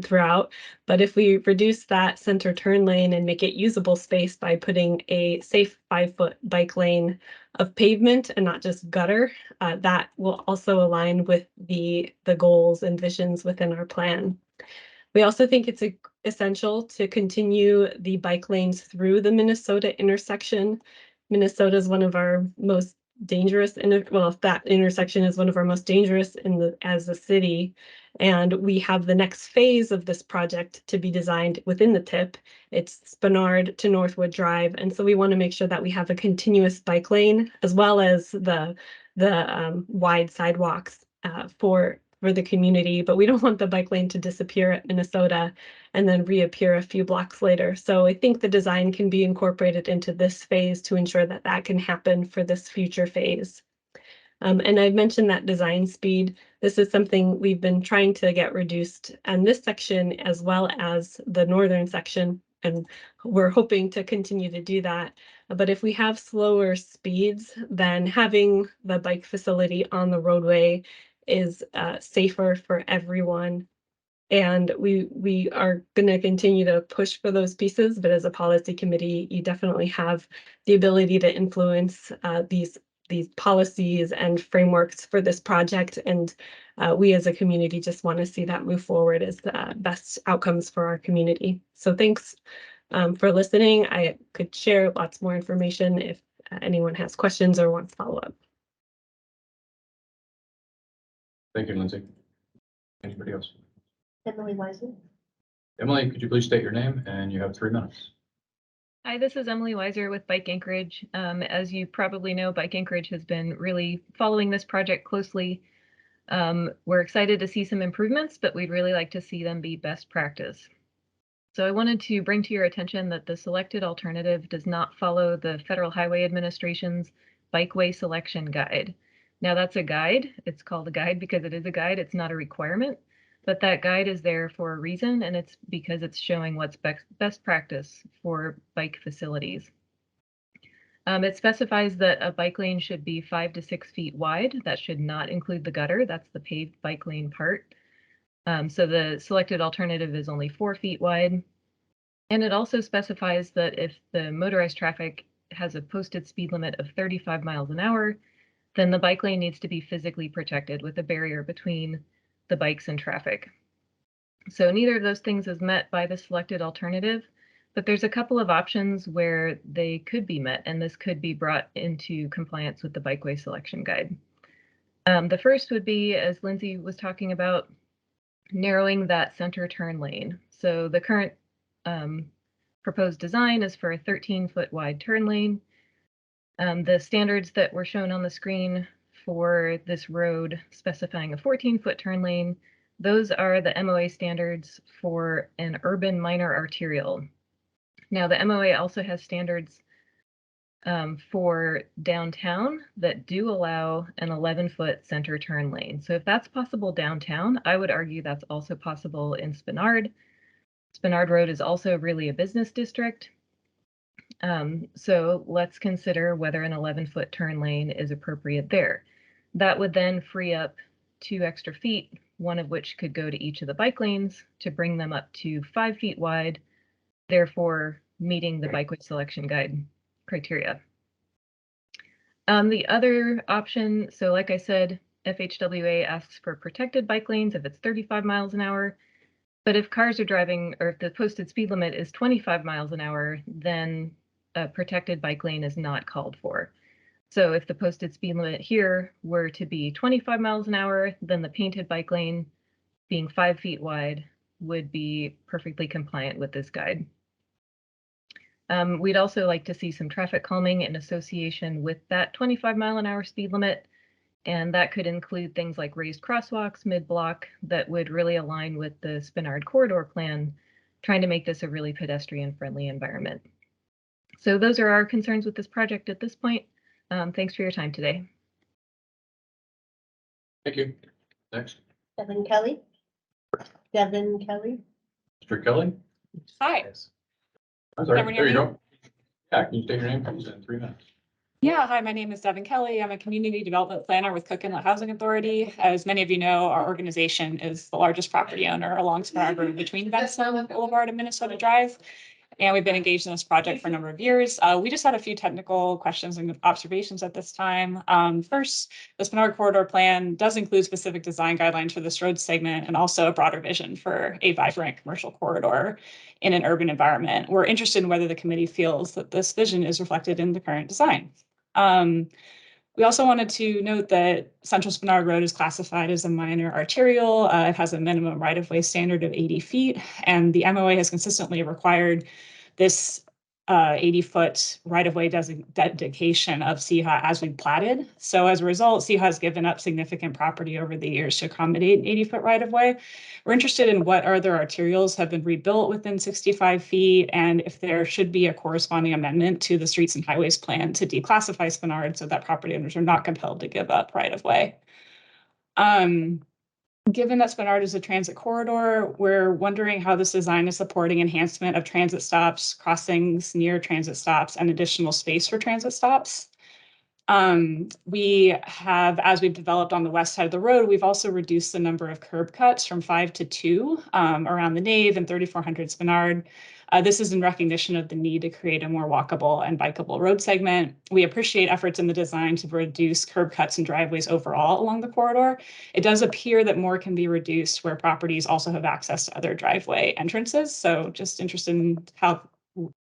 throughout. But if we reduce that center turn lane and make it usable space by putting a safe 5-foot bike lane of pavement and not just gutter, that will also align with the goals and visions within our plan. We also think it's essential to continue the bike lanes through the Minnesota intersection. Minnesota is one of our most dangerous, that intersection is one of our most dangerous as a city. And we have the next phase of this project to be designed within the TIP. It's Spenard to Northwood Drive. And so we want to make sure that we have a continuous bike lane as well as the wide sidewalks for the community, but we don't want the bike lane to disappear at Minnesota and then reappear a few blocks later. So I think the design can be incorporated into this phase to ensure that that can happen for this future phase. And I've mentioned that design speed. This is something we've been trying to get reduced on this section as well as the northern section, and we're hoping to continue to do that. But if we have slower speeds, then having the bike facility on the roadway is safer for everyone. And we are going to continue to push for those pieces, but as a policy committee, you definitely have the ability to influence these policies and frameworks for this project. And we as a community just want to see that move forward as the best outcomes for our community. So thanks for listening. I could share lots more information if anyone has questions or wants follow up. Thank you, Lindsay. Anybody else? Emily Weiser. Emily, could you please state your name, and you have 3 minutes. Hi, this is Emily Weiser with Bike Anchorage. As you probably know, Bike Anchorage has been really following this project closely. We're excited to see some improvements, but we'd really like to see them be best practice. So I wanted to bring to your attention that the selected alternative does not follow the Federal Highway Administration's Bikeway Selection Guide. Now that's a guide. It's called a guide because it is a guide. It's not a requirement, but that guide is there for a reason, and it's because it's showing what's best practice for bike facilities. It specifies that a bike lane should be 5 to 6 feet wide. That should not include the gutter. That's the paved bike lane part. So the selected alternative is only 4 feet wide. And it also specifies that if the motorized traffic has a posted speed limit of 35 miles an hour, then the bike lane needs to be physically protected with a barrier between the bikes and traffic. So neither of those things is met by the selected alternative, but there's a couple of options where they could be met, and this could be brought into compliance with the Bikeway Selection Guide. The first would be, as Lindsay was talking about, narrowing that center turn lane. So the current proposed design is for a 13-foot wide turn lane. The standards that were shown on the screen for this road specifying a 14-foot turn lane, those are the MOA standards for an urban minor arterial. Now, the MOA also has standards for downtown that do allow an 11-foot center turn lane. So if that's possible downtown, I would argue that's also possible in Spenard. Spenard Road is also really a business district. So let's consider whether an 11-foot turn lane is appropriate there. That would then free up 2 extra feet, one of which could go to each of the bike lanes to bring them up to 5 feet wide, therefore meeting the Bikeway Selection Guide criteria. The other option, so like I said, FHWA asks for protected bike lanes if it's 35 miles an hour. But if cars are driving, or if the posted speed limit is 25 miles an hour, then a protected bike lane is not called for. So if the posted speed limit here were to be 25 miles an hour, then the painted bike lane, being 5 feet wide, would be perfectly compliant with this guide. We'd also like to see some traffic calming in association with that 25 mile an hour speed limit. And that could include things like raised crosswalks mid-block that would really align with the Spenard corridor plan, trying to make this a really pedestrian-friendly environment. So those are our concerns with this project at this point. Thanks for your time today. Thank you. Next, Devin Kelly. Devin Kelly. Mr. Kelly. Hi. I'm sorry, Everyone there hear you me? go. Yeah, can you state your name, please, in 3 minutes? Yeah, hi, my name is Devin Kelly. I'm a community development planner with Cook Inlet Housing Authority. As many of you know, our organization is the largest property owner along Spenard Road between Benson Boulevard and Minnesota Drive. And we've been engaged in this project for a number of years. We just had a few technical questions and observations at this time. First, the Spenard corridor plan does include specific design guidelines for this road segment and also a broader vision for a vibrant commercial corridor in an urban environment. We're interested in whether the committee feels that this vision is reflected in the current design. We also wanted to note that Central Spenard Road is classified as a minor arterial. It has a minimum right-of-way standard of 80 feet, and the MOA has consistently required this 80-foot right-of-way dedication of CHA as we platted. So as a result, CHA has given up significant property over the years to accommodate an 80-foot right-of-way. We're interested in what other arterials have been rebuilt within 65 feet, and if there should be a corresponding amendment to the Streets and Highways Plan to declassify Spenard so that property owners are not compelled to give up right-of-way. Given that Spenard is a transit corridor, we're wondering how this design is supporting enhancement of transit stops, crossings near transit stops, and additional space for transit stops. We have, as we've developed on the west side of the road, we've also reduced the number of curb cuts from 5 to 2 around the nave and 3400 Spenard. This is in recognition of the need to create a more walkable and bikeable road segment. We appreciate efforts in the design to reduce curb cuts and driveways overall along the corridor. It does appear that more can be reduced where properties also have access to other driveway entrances. So just interested in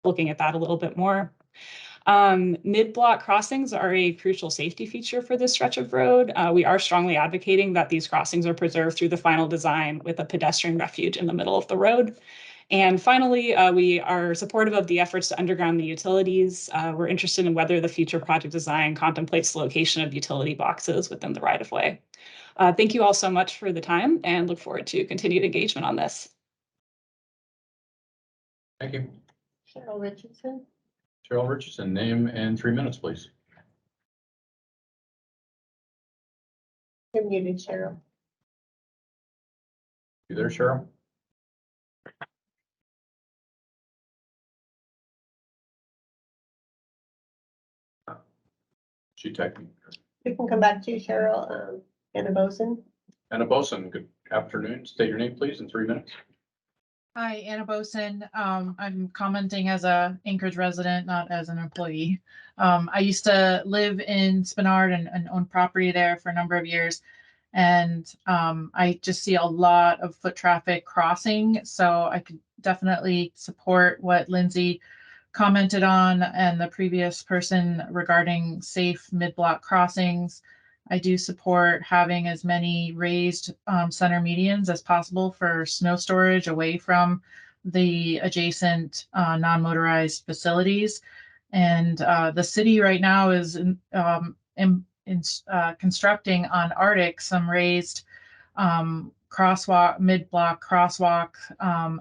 looking at that a little bit more. Mid-block crossings are a crucial safety feature for this stretch of road. We are strongly advocating that these crossings are preserved through the final design with a pedestrian refuge in the middle of the road. And finally, we are supportive of the efforts to underground the utilities. We're interested in whether the future project design contemplates the location of utility boxes within the right-of-way. Thank you all so much for the time and look forward to continued engagement on this. Thank you. Cheryl Richardson. Cheryl Richardson, name and 3 minutes, please. You're muted, Cheryl. You there, Cheryl? She typing. We can come back to you, Cheryl. Anna Boson. Anna Boson, good afternoon. State your name, please, in 3 minutes. Hi, Anna Boson. I'm commenting as a Anchorage resident, not as an employee. I used to live in Spenard and own property there for a number of years. And I just see a lot of foot traffic crossing. So I could definitely support what Lindsay commented on and the previous person regarding safe mid-block crossings. I do support having as many raised center medians as possible for snow storage away from the adjacent non-motorized facilities. And the city right now is constructing on Arctic some raised crosswalk, mid-block crosswalk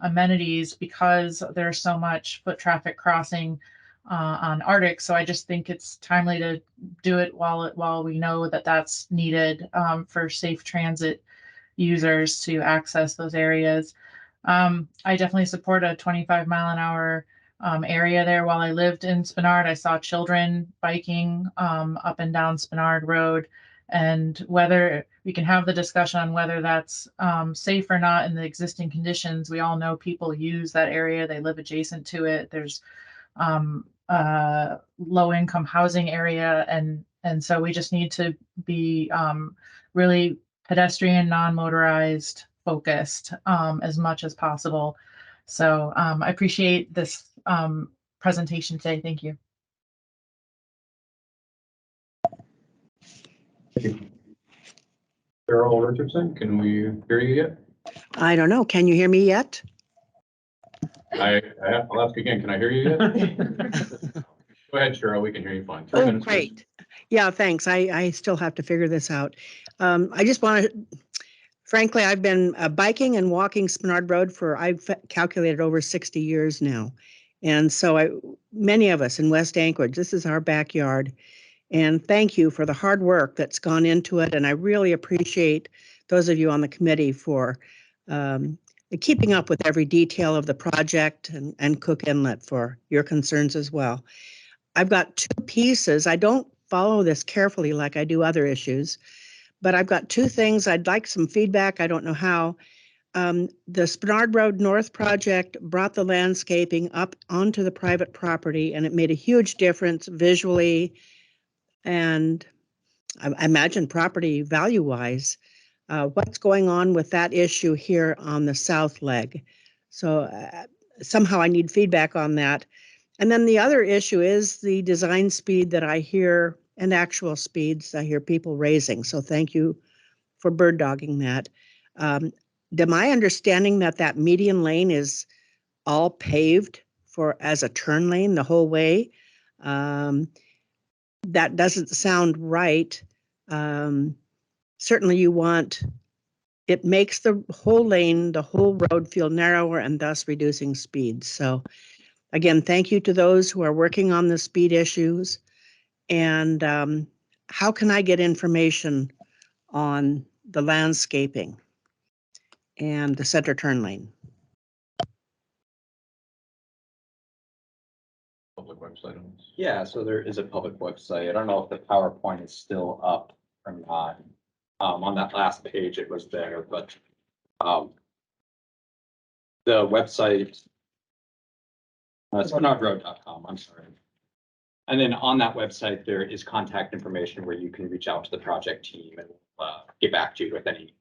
amenities because there's so much foot traffic crossing on Arctic. So I just think it's timely to do it while we know that that's needed for safe transit users to access those areas. I definitely support a 25-mile-an-hour area there. While I lived in Spenard, I saw children biking up and down Spenard Road. And whether we can have the discussion on whether that's safe or not in the existing conditions. We all know people use that area. They live adjacent to it. There's low income housing area. And so we just need to be really pedestrian, non-motorized focused as much as possible. So I appreciate this presentation today. Thank you. Cheryl Richardson, can we hear you yet? I don't know. Can you hear me yet? I'll ask again. Can I hear you yet? Go ahead, Cheryl. We can hear you fine. 3 Oh, minutes. Please. great. Yeah, thanks. I still have to figure this out. I just want to, frankly, I've been biking and walking Spenard Road for, I've calculated over 60 years now. And so many of us in West Anchorage, this is our backyard. And thank you for the hard work that's gone into it. And I really appreciate those of you on the committee for keeping up with every detail of the project and Cook Inlet for your concerns as well. I've got 2 pieces. I don't follow this carefully like I do other issues, but I've got 2 things. I'd like some feedback. I don't know how. The Spenard Road North project brought the landscaping up onto the private property, and it made a huge difference visually and I imagine property value-wise. What's going on with that issue here on the south leg? So somehow I need feedback on that. And then the other issue is the design speed that I hear and actual speeds I hear people raising. So thank you for bird dogging that. My understanding that median lane is all paved as a turn lane the whole way. That doesn't sound right. Certainly it makes the whole lane, the whole road feel narrower and thus reducing speed. So again, thank you to those who are working on the speed issues. And how can I get information on the landscaping and the center turn lane? Public website on this. Yeah, so there is a public website. I don't know if the PowerPoint is still up or not. On that last page, it was there, but the website, spenardroad.com, I'm sorry. And then on that website, there is contact information where you can reach out to the project team and get back to you with any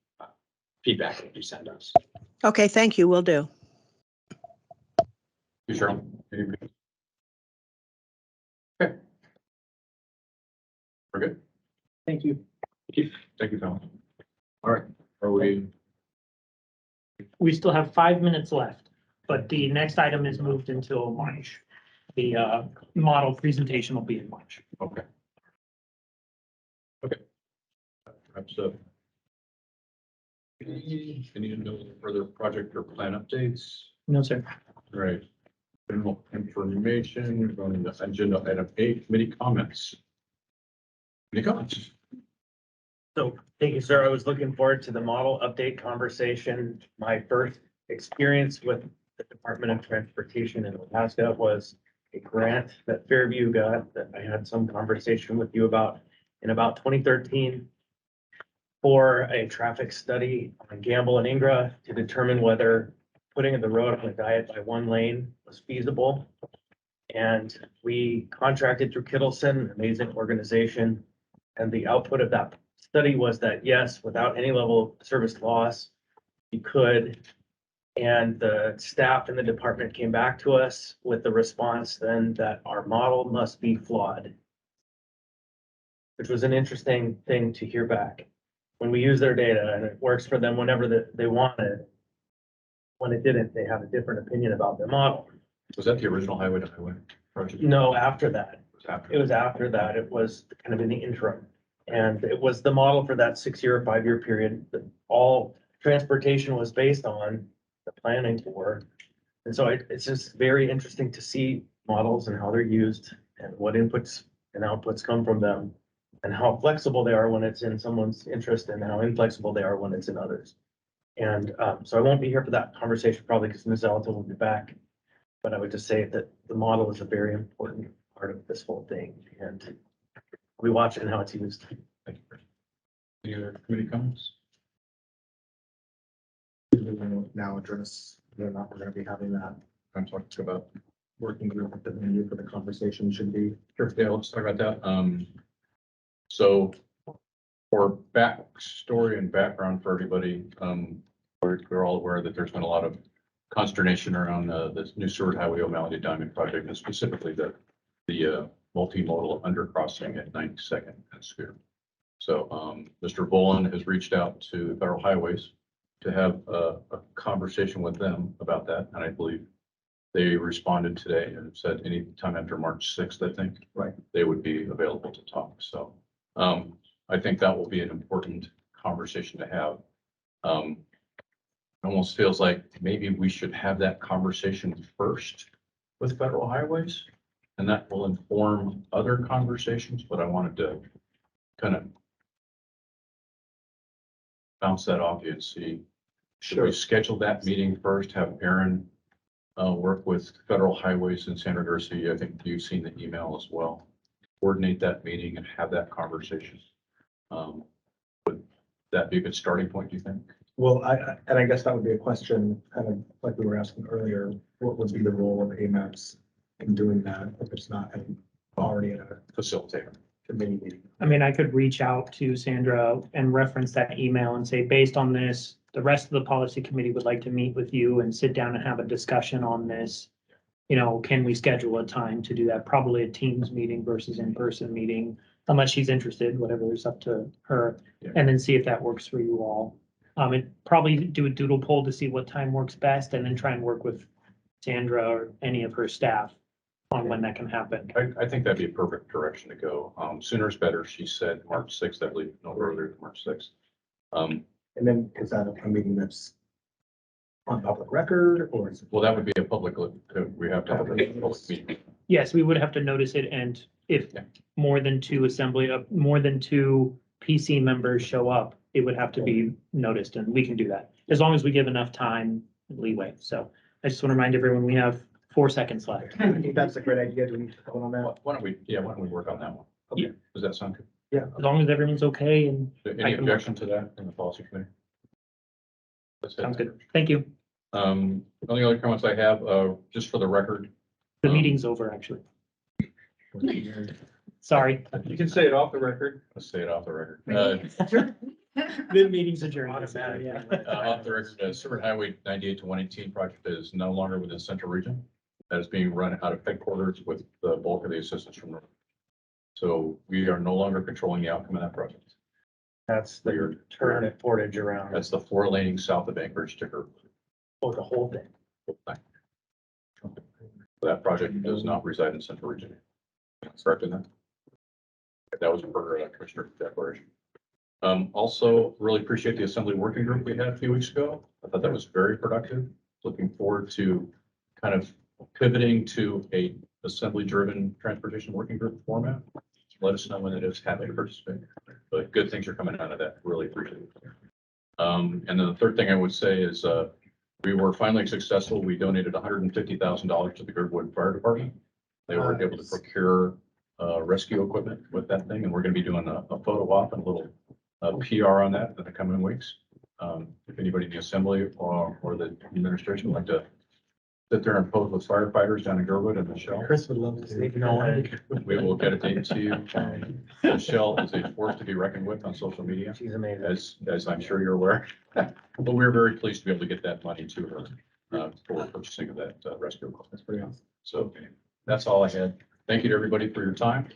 feedback that you send us. Okay, thank you. Will do. You, Cheryl. Okay. We're good. Thank you. Thank you, Phil. All right. Are we? We still have 5 minutes left, but the next item is moved until March. The model presentation will be in March. Okay. Okay. Perhaps Any further project or plan updates? No, sir. Right. General information, going to agenda item 8, committee comments. Any comments? So, thank you, sir. I was looking forward to the model update conversation. My first experience with the Department of Transportation in Alaska was a grant that Fairview got that I had some conversation with you about in about 2013 for a traffic study on Gamble and Ingra to determine whether putting the road on a diet by one lane was feasible. And we contracted through Kittleson, an amazing organization. And the output of that study was that yes, without any level of service loss, you could. And the staff in the department came back to us with the response then that our model must be flawed, which was an interesting thing to hear back. When we use their data and it works for them whenever they want it, when it didn't, they have a different opinion about their model. Was that the original highway to highway project? No, after that. After. It was after that. It was kind of in the interim. And it was the model for that 6-year or 5-year period that all transportation was based on the planning for. And so it's just very interesting to see models and how they're used and what inputs and outputs come from them and how flexible they are when it's in someone's interest and how inflexible they are when it's in others. And so I won't be here for that conversation probably because Ms. Alto will be back. But I would just say that the model is a very important part of this whole thing and we watch it and how it's used. Thank you. Any other committee comments? We will now address whether or not we're gonna be having that I'm talking about. working group at the venue for the conversation should be. Sure, yeah, let's talk about that. So for backstory and background for everybody, we're all aware that there's been a lot of consternation around this new Seward Highway O'Malley Diamond project and specifically the multimodal undercrossing at 92nd and Spear. So Mr. Boland has reached out to Federal Highways to have a conversation with them about that. And I believe they responded today and said any time after March 6th, I think. Right. They would be available to talk. So I think that will be an important conversation to have. It almost feels like maybe we should have that conversation first with Federal Highways. And that will inform other conversations, but I wanted to kind of bounce that off you and see. Should we schedule that meeting first, have Aaron work with Federal Highways and Sandra Garcia? I think you've seen the email as well. Coordinate that meeting and have that conversation. Would that be a good starting point, do you think? Well, I guess that would be a question, kind of like we were asking earlier, what would be the role of AMAPS in doing that if it's not already in a Facilitator. committee meeting? I mean, I could reach out to Sandra and reference that email and say, based on this, the rest of the policy committee would like to meet with you and sit down and have a discussion on this. You know, can we schedule a time to do that? Probably a Teams meeting versus in-person meeting, unless she's interested, whatever is up to her. Yeah. And then see if that works for you all. And probably do a doodle poll to see what time works best and then try and work with Sandra or any of her staff on when that can happen. I think that'd be a perfect direction to go. Sooner is better. She said March 6th, I believe, no earlier than March 6th. And then is that a meeting that's on public record or is it? Well, that would be a public, we have to have a public meeting. Yes, we would have to notice it, and if more than two PC members show up, it would have to be noticed, and we can do that, as long as we give enough time leeway. So I just want to remind everyone, we have 4 seconds left. I think that's a great idea. Do we need to vote on that? Why don't we work on that one? Yeah. Does that sound good? Yeah. As long as everyone's okay and. Any objection to that in the policy committee? That's it. Sounds good. Thank you. Only other comments I have, just for the record. The meeting's over, actually. Sorry. You can say it off the record. Let's say it off the record. The meeting's adjourned. Yeah. Off the record, Seward Highway 98 to 118 project is no longer within Central Region. That is being run out of headquarters with the bulk of the assistance from North. So we are no longer controlling the outcome of that project. That's the turn at Portage around. That's the 4-laning south of Anchorage to Oh, the whole thing. That project does not reside in Central Region. Correct in that? That was per Commissioner declaration. Also, really appreciate the assembly working group we had a few weeks ago. I thought that was very productive. Looking forward to kind of pivoting to a assembly-driven transportation working group format. Let us know when it is happy to participate. But good things are coming out of that. Really appreciate it. And then the third thing I would say is, we were finally successful. We donated $150,000 to the Girdwood Fire Department. They were able to procure rescue equipment with that thing, and we're gonna be doing a photo op and a little PR on that in the coming weeks. If anybody in the assembly or the administration would like to sit there and pose with firefighters down in Girdwood and Michelle, Chris would love to see. No, we will get a date to you. Michelle is a force to be reckoned with on social media, she's amazing. as I'm sure you're aware. But we're very pleased to be able to get that money to her for purchasing of that rescue equipment. That's pretty awesome. So that's all I had. Thank you to everybody for your time.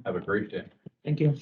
Have a great day. Thank you.